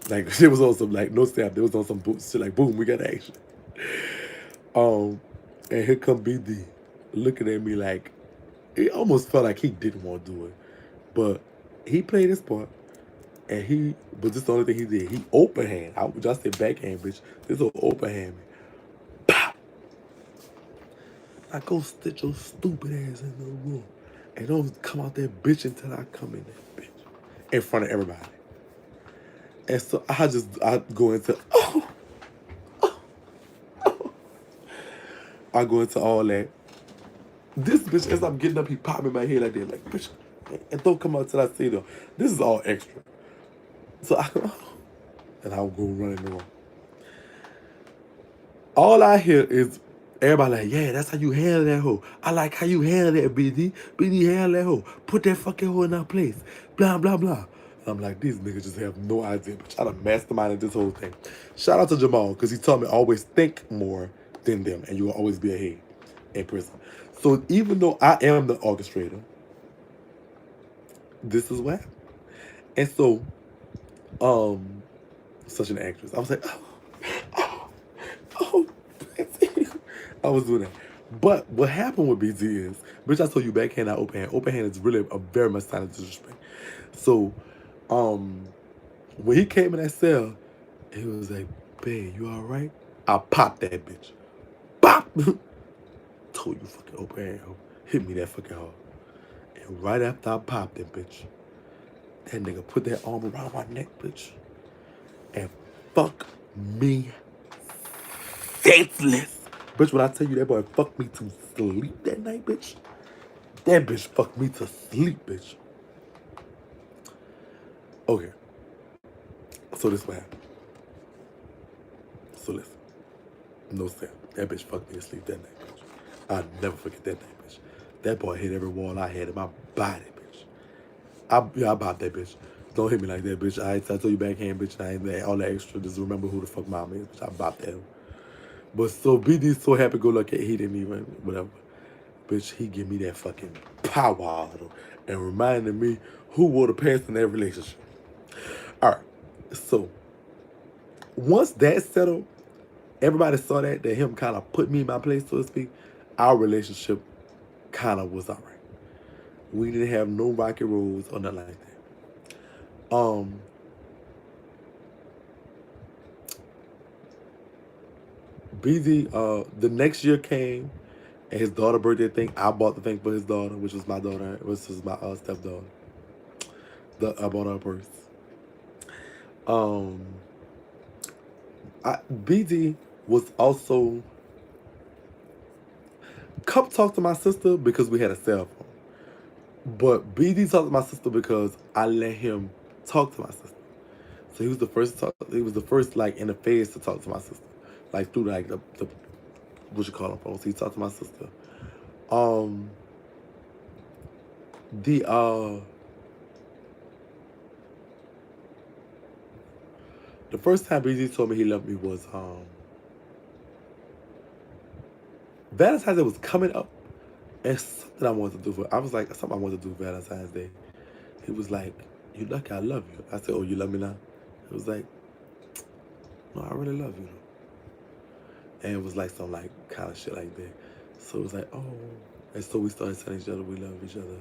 Like, shit was on some, like, no snap. It was on some shit like, boom, we got action. And here come BD looking at me like, it almost felt like he didn't want to do it. But he played his part. But this is the only thing he did. He open hand. I just said backhand, bitch. This will open hand me. Pow! I go stitch your stupid ass in the room. And don't come out there bitch until I come in there, bitch. In front of everybody. And so I go into, I go into all that. This bitch, as I'm getting up, he popped in my head like that, like, bitch, and don't come out till I say though. This is all extra. So I go, and I'll go run in the room. All I hear is everybody like, yeah, that's how you handle that hoe. I like how you handle that, BD. BD, handle that hoe. Put that fucking hoe in her place. Blah, blah, blah. And I'm like, these niggas just have no idea. But try to mastermind this whole thing. Shout out to Jamal, because he told me always think more than them, and you will always be ahead in prison. So even though I am the orchestrator, this is what happened. And so, such an actress. I was like, oh, I was doing that. But what happened with BZ is, bitch, I told you backhand, not open hand. Open hand is really a very much sign of disrespect. So, when he came in that cell, he was like, babe, you all right? I popped that bitch. Pop! Told you fucking open hand, ho. Hit me that fucking hard. And right after I popped that bitch, that nigga put that arm around my neck, bitch. And fuck me senseless. Bitch, when I tell you that boy fucked me to sleep that night, bitch, that bitch fucked me to sleep, bitch. Okay. So this what happened. So listen. No sense. That bitch fucked me to sleep that night, bitch. I'll never forget that night, bitch. That boy hit every wall I had in my body, bitch. I bought that bitch. Don't hit me like that, bitch. I told you backhand, bitch. I ain't all that extra. Just remember who the fuck mom is, bitch. I bought that. But so BD's so happy go lucky, he didn't even, whatever. Bitch, he give me that fucking power and reminded me who wore the pants in that relationship. All right, so once that settled, everybody saw that him kind of put me in my place, so to speak. Our relationship kind of was all right. We didn't have no rocky roads or nothing like that. BZ, the next year came, and his daughter's birthday thing. I bought the thing for his daughter, which was my daughter, which was my stepdaughter. I bought her a purse. BZ was also come talk to my sister because we had a cell phone. But BD talked to my sister because I let him talk to my sister. So he was the first to talk, he was the first like in the phase to talk to my sister. Like through like the what you call them phones. He talked to my sister. The first time BD told me he loved me was Valentine's Day was coming up, and something I wanted to do I was like, something I wanted to do Valentine's Day. He was like, "You lucky, I love you." I said, "Oh, you love me now?" He was like, "No, I really love you." And it was like some like kind of shit like that. So it was like, oh, and so we started telling each other we love each other.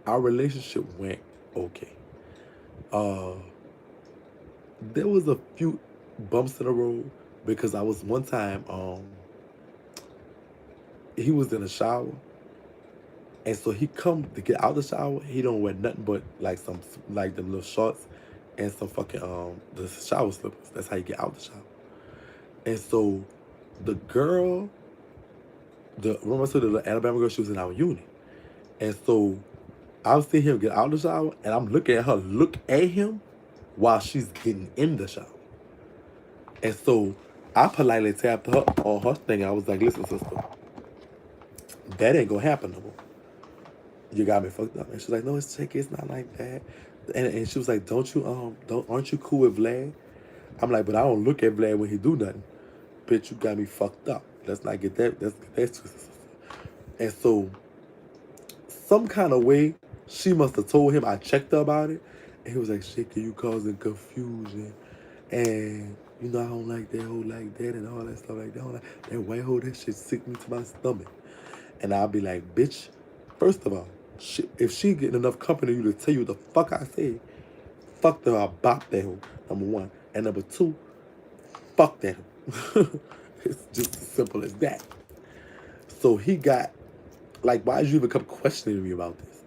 Our relationship went okay. There was a few bumps in the road because I was one time he was in the shower, and so he come to get out the shower. He don't wear nothing but like some like them little shorts and some fucking the shower slippers. That's how you get out the shower. And so the girl, remember I said the Alabama girl, she was in our unit. And so I was seeing him get out of the shower, and I'm looking at her look at him while she's getting in the shower. And so I politely tapped her on her thing. I was like, "Listen, sister, that ain't gonna happen no more. You got me fucked up." And she's like, "No, it's Shakie, it's not like that." And she was like, aren't you cool with Vlad?" I'm like, "But I don't look at Vlad when he do nothing." "Bitch, you got me fucked up. Let's not get that. Let's get that twisted." And so, some kind of way, she must have told him I checked her about it. And he was like, "Shakie, you causing confusion. And, you know, I don't like that hoe like that and all that stuff like that. That white hoe, that shit sick me to my stomach." And I'll be like, "Bitch, first of all, if she getting enough company you to tell you the fuck I said, fuck her, I'll bop that hoe, number one. And number two, fuck that hoe." It's just as simple as that. So he got, like, why did you even come questioning me about this?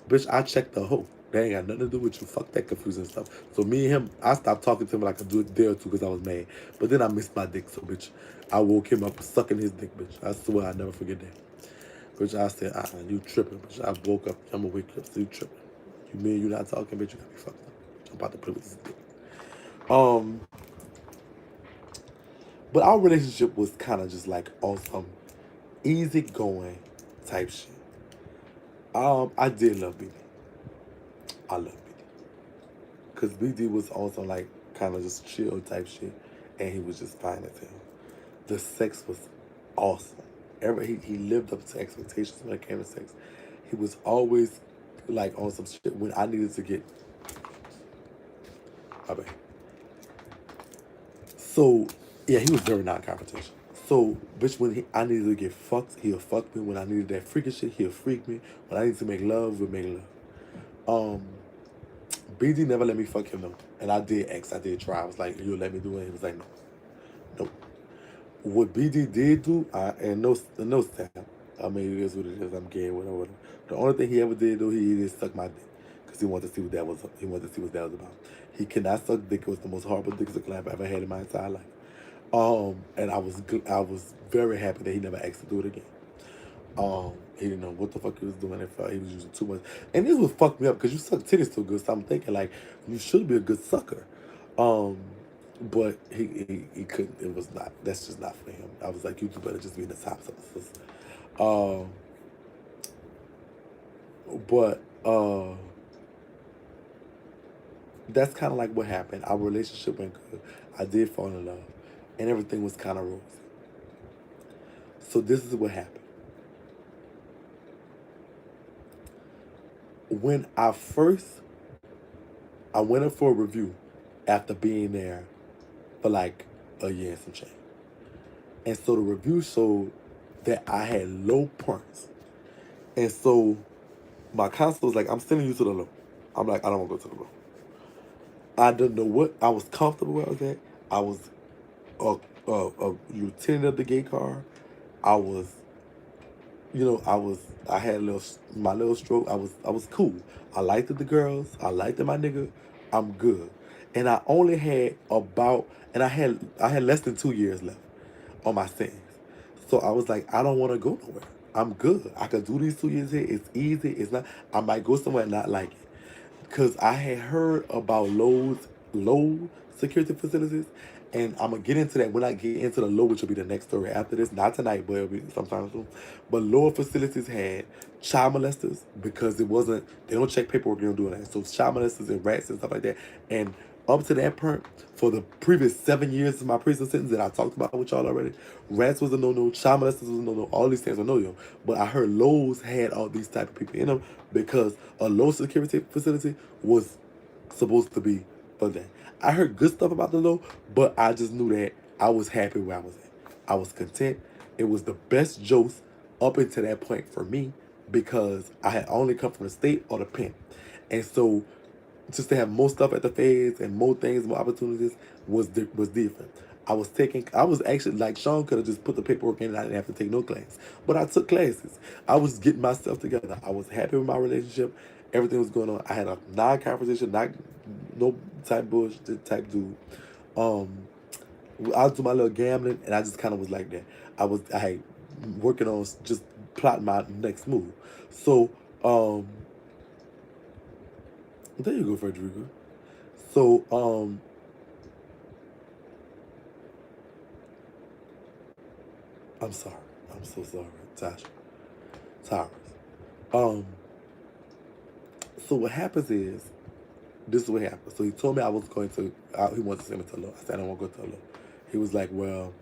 Bitch, I checked the hoe. That ain't got nothing to do with you. Fuck that confusing stuff. So me and him, I stopped talking to him like a day or two because I was mad. But then I missed my dick, so bitch, I woke him up sucking his dick, bitch. I swear I'll never forget that. Bitch, I said, you tripping, bitch. I woke up, I'm gonna wake you up, so you tripping. You mean you not talking, bitch, you got me fucked up. I'm about to play with this dick. But our relationship was kind of just like on some easygoing type shit. I did love BD. I love BD. Because BD was on some like kind of just chill type shit. And he was just fine as hell. The sex was awesome. He lived up to expectations when it came to sex. He was always like on some shit when I needed to get. My bad. So, yeah, he was very non-confrontational. So, bitch, when I needed to get fucked, he'll fuck me. When I needed that freaking shit, he'll freak me. When I needed to make love, we'll make love. BD never let me fuck him though. And I did I did try. I was like, "You'll let me do it?" He was like, "No." Nope. What BD did do, and no step. I mean, it is what it is. I'm gay, whatever. The only thing he ever did do, he did suck my dick. Because he wanted to see what that was. He wanted to see what that was about. He cannot suck dick. It was the most horrible dick sucking I've ever had in my entire life. And I was very happy that he never asked to do it again. He didn't know what the fuck he was doing. It felt he was using too much. And this would fuck me up because you suck titties so good. So I'm thinking like you should be a good sucker. But he couldn't. It was not. That's just not for him. I was like, you better just be in the top services. But that's kind of like what happened. Our relationship went good. I did fall in love, and everything was kind of rosy. So this is what happened. When I went up for a review, after being there for like a year and some change. And so the review showed that I had low points. And so my counselor was like, I'm sending you to the low. I'm like, I don't want to go to the low. I didn't know what. I was comfortable where I was at. I was a lieutenant of the gate car. I was, I had my little stroke. I was cool. I liked the girls. I liked my nigga. I'm good. And I only had I had less than 2 years left on my sentence. So I was like, I don't want to go nowhere. I'm good. I could do these 2 years here. It's easy. It's not. I might go somewhere and not like it. Because I had heard about low security facilities, and I'm gonna get into that when I get into the low, which will be the next story after this. Not tonight, but it'll be sometime soon. But lower facilities had child molesters because it wasn't. They don't check paperwork. They don't do that. So child molesters and rats and stuff like that. And up to that point, for the previous 7 years of my prison sentence that I talked about with y'all already, rats was a no-no, child molesters was a no-no, all these things were no-no. But I heard Lowe's had all these type of people in them because a low security facility was supposed to be for that. I heard good stuff about the low, but I just knew that I was happy where I was at. I was content. It was the best jokes up until that point for me because I had only come from the state or the pen. And so just to have more stuff at the feds and more things, more opportunities was different. I was actually like Sean could have just put the paperwork in and I didn't have to take no class. But I took classes. I was getting myself together. I was happy with my relationship. Everything was going on. I had a non-conversation, not no type bullshit type dude. Um, I was doing my little gambling and I just kind of was like that. I had working on just plotting my next move. So, there you go, Frederica. So, I'm sorry. I'm so sorry, Tasha. Tyrus. Um, so what happens is, this is what happened. So he told me I was going to, he wanted to send me to law. I said, I don't want to go to law. He was like, well,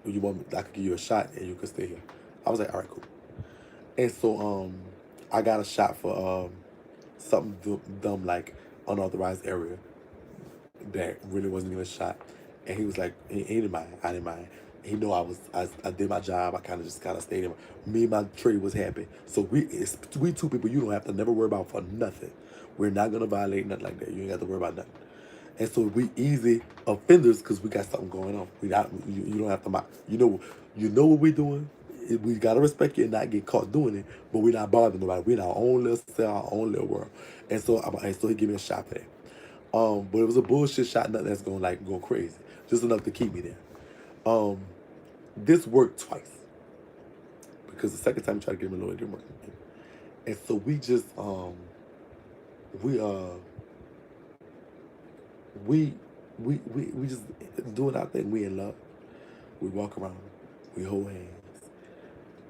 you want me, I could give you a shot and you could stay here. I was like, all right, cool. And so, I got a shot for, something dumb like unauthorized area that really wasn't even a shot. And he was like, he didn't mind. I didn't mind. He knew I did my job. I kind of stayed in. Me and my trade was happy. So we two people you don't have to never worry about for nothing. We're not gonna violate nothing like that. You ain't got to worry about nothing. And so we easy offenders because we got something going on. We not you don't have to you know what we're doing. We gotta respect it and not get caught doing it, but we're not bothering nobody. We're in our own little cell, our own little world. And so he gave me a shot for that. But it was a bullshit shot, nothing that's gonna like go crazy, just enough to keep me there. This worked twice because the second time he tried to get me low, it didn't work. And so we just we we we just doing our thing. We in love. We walk around. We hold hands.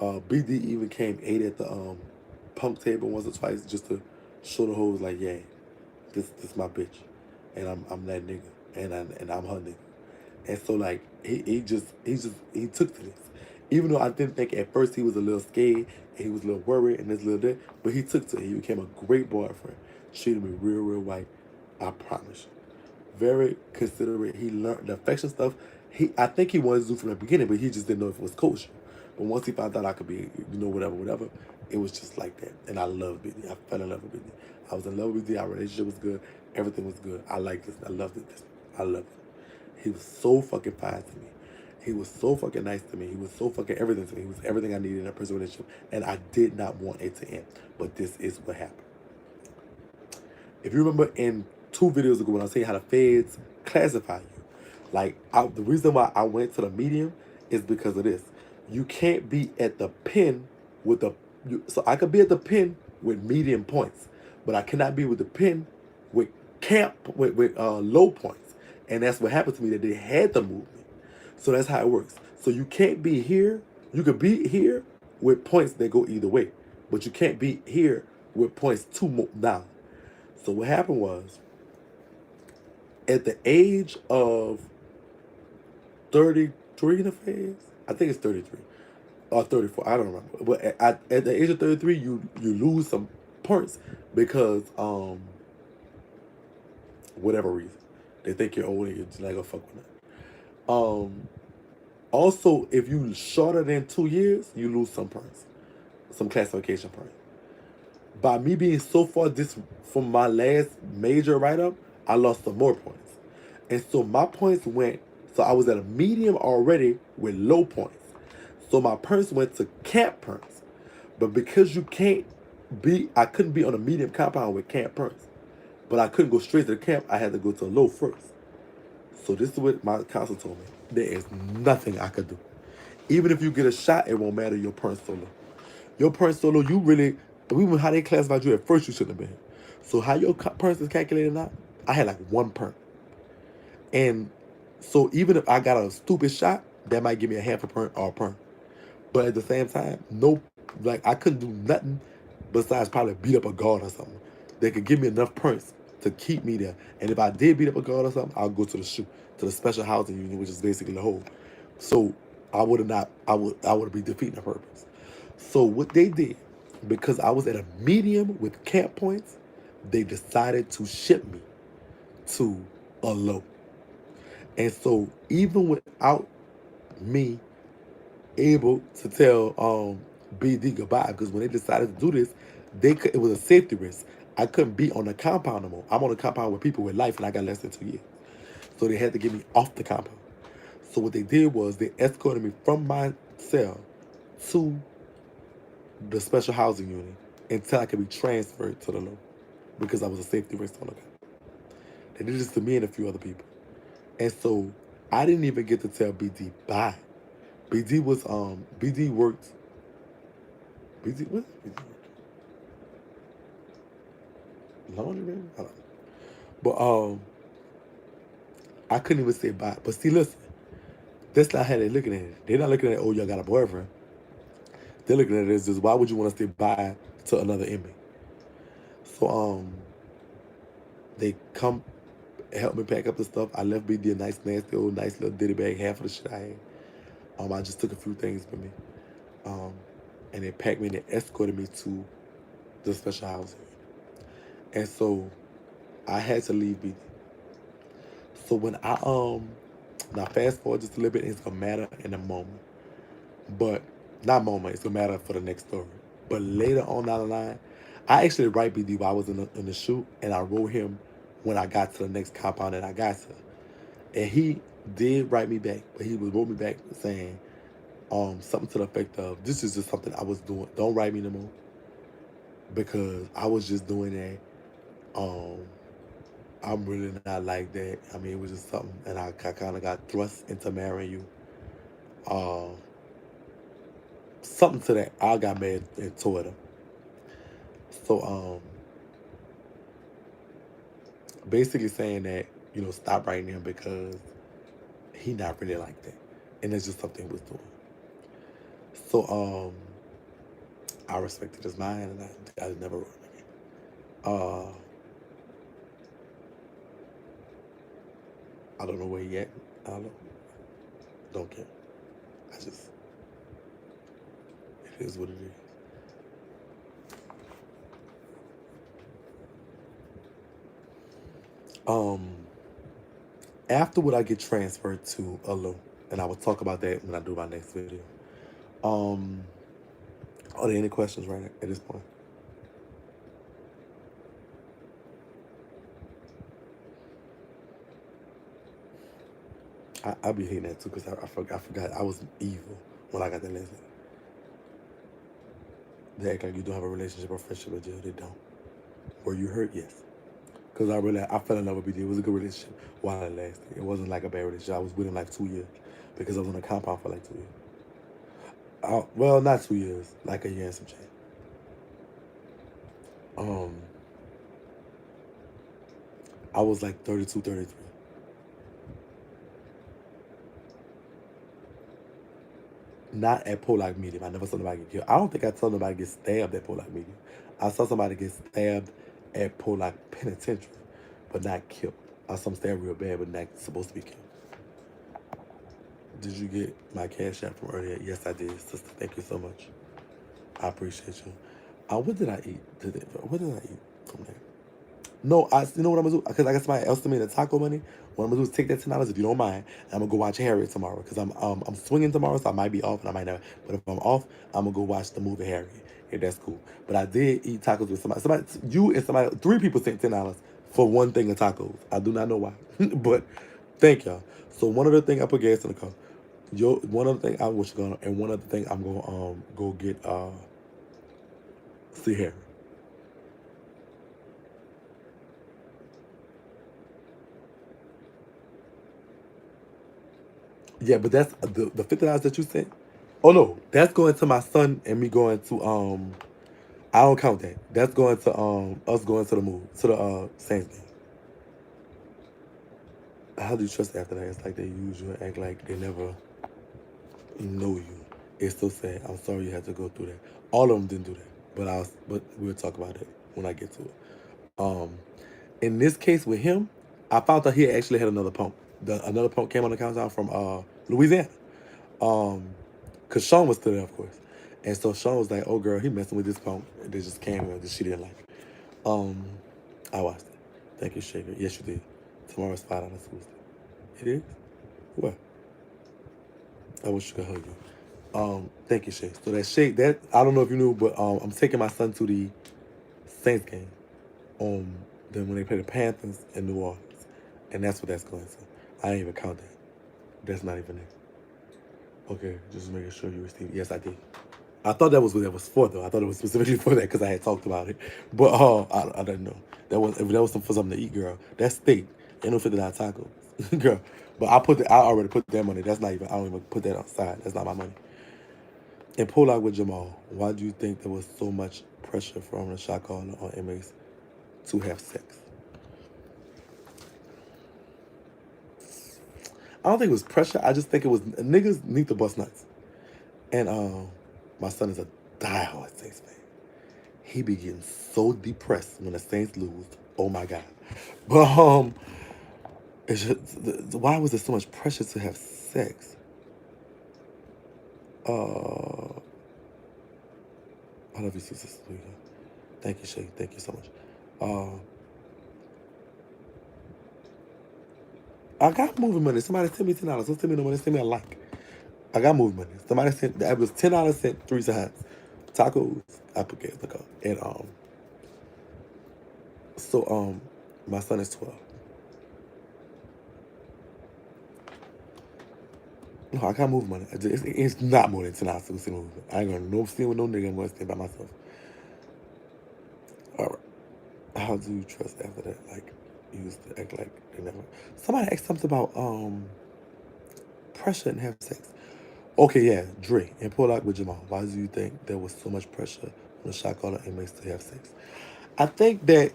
BD even came ate at the punk table once or twice just to show the hoes like, yeah, this my bitch, and I'm that nigga, and I'm her nigga. And so like he took to this. Even though I didn't think at first he was a little scared and he was a little worried and this little bit, but he took to it. He became a great boyfriend. Treated me real white. I promise you. Very considerate. He learned the affection stuff. I think he wanted to do from the beginning, but he just didn't know if it was kosher. But once he found out I could be, whatever, it was just like that. And I loved Biddy. I fell in love with Biddy. I was in love with Biddy. Our relationship was good. Everything was good. I liked this. I loved it. I loved it. He was so fucking fine to me. He was so fucking nice to me. He was so fucking everything to me. He was everything I needed in a prison relationship. And I did not want it to end. But this is what happened. If you remember in 2 videos ago when I was saying how the feds classify you, like the reason why I went to the medium is because of this. You can't be at the pen with so I could be at the pen with medium points, but I cannot be with the pen with low points. And that's what happened to me, that they had to move me. So that's how it works. So you can't be here. You could be here with points that go either way, but you can't be here with points down. So what happened was, at the age of 33 in the phase, I think it's 33 or 34, I don't remember. But at the age of 33, you lose some points because whatever reason. They think you're old and you're just not gonna fuck with that. Also, if you shorter than 2 years, you lose some points, some classification points. By me being so far this from my last major write up, I lost some more points. And so my points went, so I was at a medium already with low points. So my points went to camp points. But because you can't I couldn't be on a medium compound with camp points. But I couldn't go straight to the camp, I had to go to a low first. So this is what my counsel told me. There is nothing I could do. Even if you get a shot, it won't matter your points so low. Your points so low, you really, even how they classified you at first, you shouldn't have been. So how your points is calculated now, I had like one point. And so even if I got a stupid shot, that might give me a half a point or a point. But at the same time, no, like I couldn't do nothing besides probably beat up a guard or something. They could give me enough points to keep me there. And if I did beat up a guard or something, I'll go to the special housing unit, which is basically the whole. So I would be defeating the purpose. So what they did, because I was at a medium with camp points, they decided to ship me to a low. And so even without me able to tell BD goodbye, because when they decided to do this, it was a safety risk. I couldn't be on the compound no more. I'm on a compound with people with life, and I got less than 2 years. So they had to get me off the compound. So what they did was they escorted me from my cell to the special housing unit until I could be transferred to the low, because I was a safety risk on the compound. They did this to me and a few other people. And so I didn't even get to tell BD bye. BD was BD worked. BD what? BD worked? Laundry man? I don't know. But I couldn't even say bye. But see, listen, that's not how they're looking at it. They're not looking at it, oh, y'all got a boyfriend. They're looking at it as just, why would you want to say bye to another inmate? So they come help me pack up the stuff. I left BD a nice, nasty, old, nice little ditty bag, half of the shit I had. I just took a few things with me. And they packed me and they escorted me to the special housing. And so I had to leave BD. So when now fast forward just a little bit, it's gonna matter in a moment. But not moment, it's gonna matter for the next story. But later on down the line, I actually write BD while I was in the shoot, and I wrote him when I got to the next compound that I got to. And he did write me back, but he wrote me back saying something to the effect of, this is just something I was doing. Don't write me no more. Because I was just doing that. I'm really not like that. I mean, it was just something, and I kind of got thrust into marrying you. Something to that. I got mad and tore him. So, basically saying that, stop writing him because he not really like that. And it's just something he was doing. So, I respected his mind, and I never wrote him again. I don't know where he at. I don't care. It is what it is. Afterward, I get transferred to a low, and I will talk about that when I do my next video. Are there any questions right at this point? I be hating that too, because I forgot I was evil when I got that lesson. They act like you don't have a relationship or friendship with jail. They don't. Were you hurt? Yes. Because I fell in love with BD. It was a good relationship while it lasted. It wasn't like a bad relationship. I was with him like 2 years because I was on a compound for like 2 years. Well, not 2 years, like a year and some change. I was like 32, 33. Not at Pollock Medium. I never saw nobody get killed. I don't think I saw nobody get stabbed at Pollock Medium. I saw somebody get stabbed at Pollock Penitentiary, but not killed. I saw them stabbed real bad, but not supposed to be killed. Did you get my cash app from earlier? Yes, I did, sister. Thank you so much. I appreciate you. What did I eat? What did I eat from there? No, you know what I'm gonna do? Because I got somebody else to me the taco money. What I'm gonna do is take that $10 if you don't mind, and I'm gonna go watch Harriet tomorrow. Because I'm swinging tomorrow, so I might be off and I might not. But if I'm off, I'm gonna go watch the movie Harriet. If that's cool. But I did eat tacos with somebody. Somebody, you and somebody, 3 people sent $10 for one thing of tacos. I do not know why, but thank y'all. So one other thing, I put gas in the car. Yo, one other thing I was gonna, and one other thing I'm gonna go get see Harriet. Yeah, but that's the $50 that you sent. Oh no, that's going to my son and me going to I don't count that. That's going to us going to the move to the Saints game. How do you trust after that? It's like they use you and act like they never know you. It's so sad. I'm sorry you had to go through that. All of them didn't do that, but we'll talk about it when I get to it. Um, in this case with him, I found out he actually had another punk. Another punk came on the countdown from Louisiana. Um, Cause Sean was still there, of course. And so Sean was like, "Oh, girl, he messing with this punk." And they just came and she didn't like it. Um, I watched it. Thank you, Shaker. Yes, you did. Tomorrow's $5 Tuesday. It is? What? I wish you could hug you. Thank you, Shay. So that Shay, that I don't know if you knew, but I'm taking my son to the Saints game. Then when they play the Panthers in New Orleans, and that's what that's going to. I didn't even count that. That's not even it. Okay, just making sure you received. Yes, I did. I thought that was what that was for, though. I thought it was specifically for that because I had talked about it. But I didn't know. That was if that was for something to eat, girl. That's steak. Ain't no $50 tacos, girl. But I already put that money. That's not even. I don't even put that outside. That's not my money. And pull out with Jamal. Why do you think there was so much pressure from the shot caller on inmates to have sex? I don't think it was pressure. I just think it was niggas need to bust nuts. And my son is a diehard Saints fan. He be getting so depressed when the Saints lose. Oh my God. But it's just, why was there so much pressure to have sex? I love you, sister. Thank you, Shay. Thank you so much. I got movie money. Somebody sent me $10. Don't send me no money. Send me a like. I got movie money. Somebody sent that was $10 sent 3 times. Tacos, I put gas in the car. And my son is 12. No, I got movie money. It's not more than $10 to see movie. I ain't gonna no see with no nigga. I'm gonna stay by myself. All right. How do you trust after that? Like, you used to act like they never. Somebody asked something about pressure and have sex. Okay, yeah, Dre and pull out with Jamal. Why do you think there was so much pressure on the shot caller inmates to have sex? I think that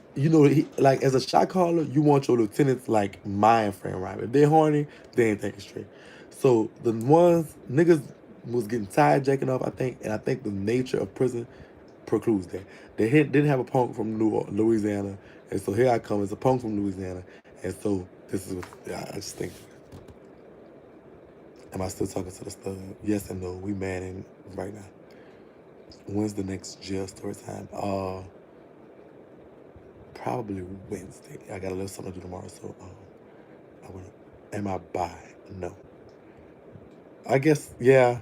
like as a shot caller, you want your lieutenants like mind frame right. If they're horny, they ain't thinking straight. So the ones niggas was getting tired jacking off, I think, and I think the nature of prison precludes that. Didn't have a punk from Louisiana, and so here I come as a punk from Louisiana, and so this is what I just think. Am I still talking to the stud? Yes and no. We manning right now. When's the next jail story time? Probably Wednesday. I got a little something to do tomorrow, so I wanna. Am I bi? No. I guess yeah.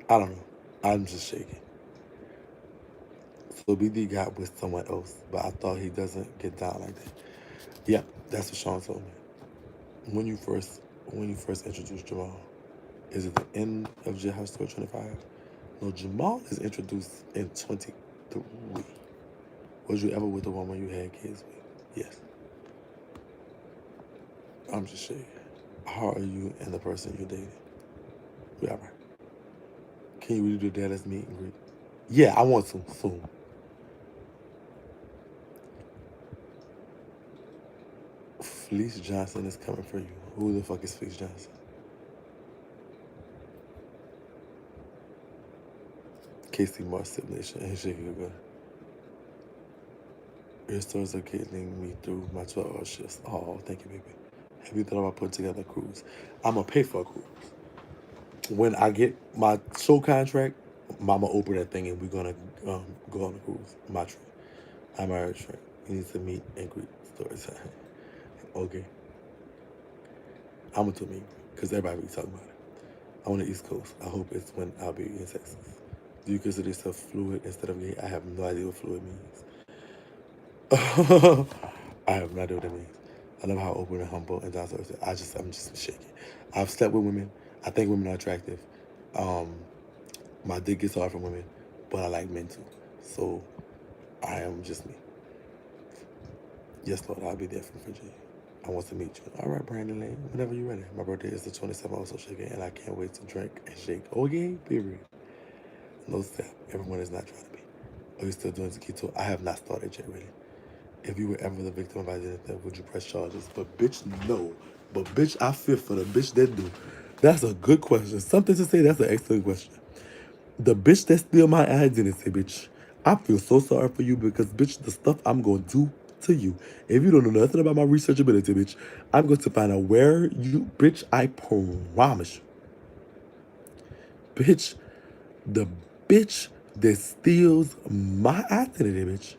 I don't know. I'm just shaking. So BD got with someone else, but I thought he doesn't get down like that. Yep, that's what Sean told me. When you first introduced Jamal, is it the end of Jailhouse Story 25? No, Jamal is introduced in 23. Was you ever with the woman you had kids with? Yes. I'm just shaking. How are you and the person you're dating? Yeah, right. Can you redo the Dallas meet and greet? Yeah, I want to soon. Felice Johnson is coming for you. Who the fuck is Felice Johnson? Casey Marsh simulation and Shakie good. Your stories are getting me through my 12-hour shifts. Oh, thank you, baby. Have you thought about putting together a cruise? I'm gonna pay for a cruise. When I get my show contract, Mama open that thing and we're gonna go on a cruise. My trip. I'm married trip. You need to meet and greet story time. Okay. I'm gonna meet because everybody be talking about it. I'm on the East Coast. I hope it's when I'll be in Texas. Do you consider yourself fluid instead of gay? I have no idea what fluid means. I have no idea what that means. I love how open and humble and down to earth. I'm just shaking. I've slept with women. I think women are attractive. Um, my dick gets hard from women, but I like men too. So I am just me. Yes, Lord, I'll be there from Virginia. I want to meet you. All right, Brandon Lane, whenever you're ready. My birthday is the 27th, also shaking, and I can't wait to drink and shake. Okay, period. No step. Everyone is not trying to be. Are you still doing keto? I have not started yet, really. If you were ever the victim of identity theft, would you press charges? But bitch, no. But bitch, I feel for the bitch that do. That's a good question. Something to say, that's an excellent question. The bitch that steal my identity, bitch. I feel so sorry for you because, bitch, the stuff I'm going to do to you. If you don't know nothing about my researchability, bitch, I'm going to find out where you, bitch, I promise you. Bitch, the bitch that steals my identity, bitch,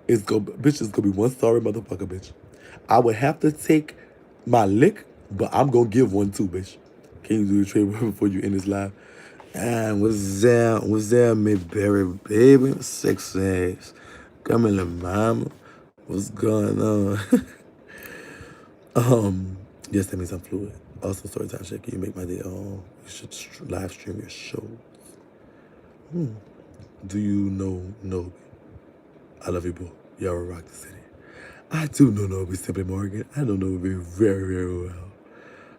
is gonna be one sorry motherfucker, bitch. I would have to take my lick, but I'm gonna give one too, bitch. Can you do the trade before you end this live? And what's that, Mayberry baby? 6 days. Come in, mama. What's going on? Yes, that means I'm fluid. Also, storytime Shakie, you make my day. Oh, you should live stream your show. Do you know Nobi? I love you both. Y'all rock the city. I do know Nobi Simply Morgan. I know Nobi very, very well.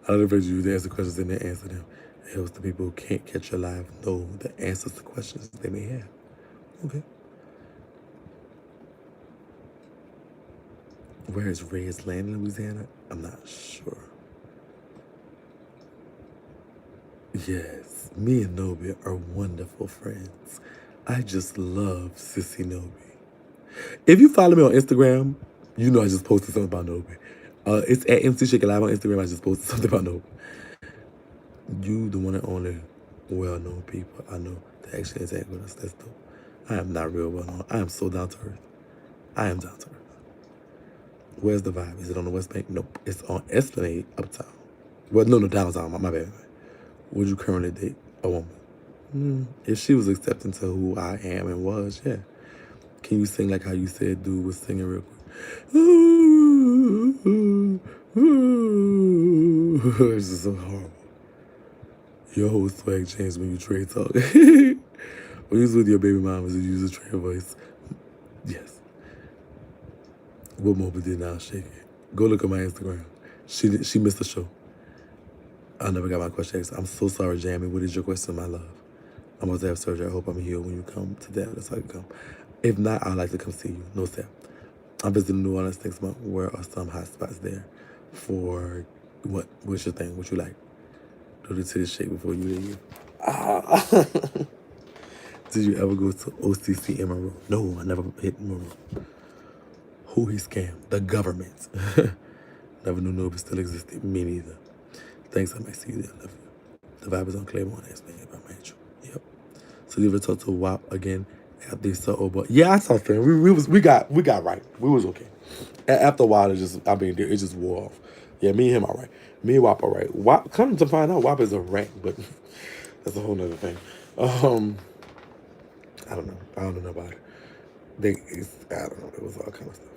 I love the you to answer questions and then answer them. It helps the people who can't catch your live know the answers to questions they may have. Okay. Where is Reyes Land in Louisiana? I'm not sure. Yes, me and Nobi are wonderful friends. I just love Sissy Nobi. If you follow me on Instagram, you know I just posted something about Nobi. It's at MC Shakie Live on Instagram. I just posted something about Nobi. You, the one and only well-known people I know that actually interact with us. That's dope. I am not real well-known. I am so down to earth. I am down to earth. Where's the vibe? Is it on the West Bank? Nope. It's on Esplanade, uptown. Well, no, downtown. My bad. Would you currently date a woman? If she was accepting to who I am and was, yeah. Can you sing like how you said dude was singing real quick? It's just so horrible. Your whole swag changed when you trade talk. When you was with your baby mamas, you use a trade voice. Yes. What Moby did now, shake it. Go look at my Instagram. She missed the show. I never got my question asked. I'm so sorry, Jamie. What is your question, my love? I'm about to have surgery. I hope I'm healed when you come to Dallas so I can come. If not, I'd like to come see you. No step. I'm visiting New Orleans next month. Where are some hot spots there for what? What's your thing? What you like? Do the titty shake before you leave. Did you ever go to OCC in Monroe? No, I never hit Monroe. Who he scammed? The government. Never knew Nobi still existed. Me neither. Thanks, I might see you there. Love you. The vibe is on Claiborne. Ask me about my intro. Yep. So you ever talk to WAP again after you saw Oba? Yeah, I talked to him. We got right. We was okay. After a while, it just wore off. Yeah, me and him all right. Me and WAP all right. WAP, come to find out, WAP is a rat, but that's a whole nother thing. I don't know. I don't know about it. I don't know. It was all kind of stuff.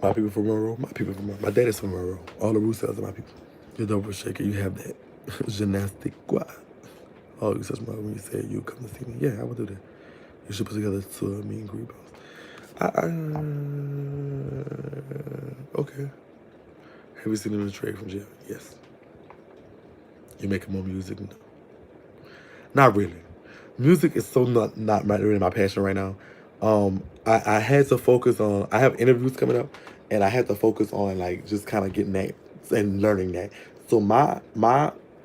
My people from Monroe. My people from Monroe. My dad is from Monroe. All the Roussells are my people. You're double shaker. You have that gymnastic quad. Oh, you such my when you said you come to see me. Yeah, I would do that. You should put together two me and Green Balls. Okay. Have you seen him in the trade from jail? Yes. You making more music? No. Not really. Music is so not really my passion right now. I had to focus on. I have interviews coming up, and I had to focus on like just kind of getting that and learning that. So my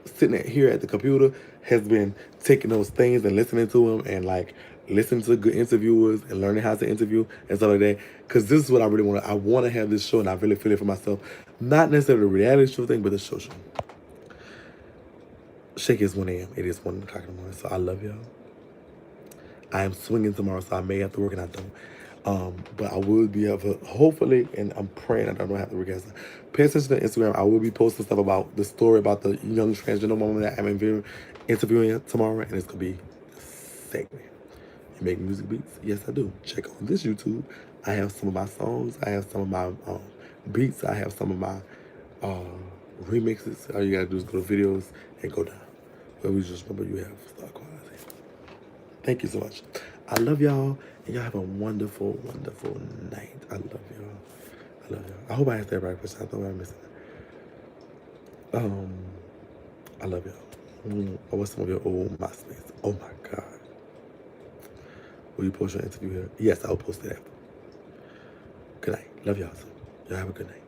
sitting here at the computer has been taking those things and listening to them and like listening to good interviewers and learning how to interview and stuff like that. Because this is what I really want. I want to have this show, and I really feel it for myself. Not necessarily the reality show thing, but the show. Shake is 1 a.m. It is 1 o'clock in the morning. So I love y'all. I am swinging tomorrow, so I may have to work and I don't. But I will be able to, hopefully, and I'm praying I don't have to work. Pay attention to Instagram. I will be posting stuff about the story about the young transgender woman that I'm interviewing tomorrow, and it's gonna be segment. You make music beats? Yes, I do. Check on this YouTube. I have some of my songs. I have some of my beats. I have some of my remixes. All you gotta do is go to videos and go down. But we just remember you have star quality. Thank you so much. I love y'all, and y'all have a wonderful, wonderful night. I love y'all. I love y'all. I hope I answered everybody's question. I thought I missed it. I love y'all. What's some of your old MySpace? Oh my God. Will you post your interview here? Yes, I'll post it after. Good night. Love y'all. Y'all have a good night.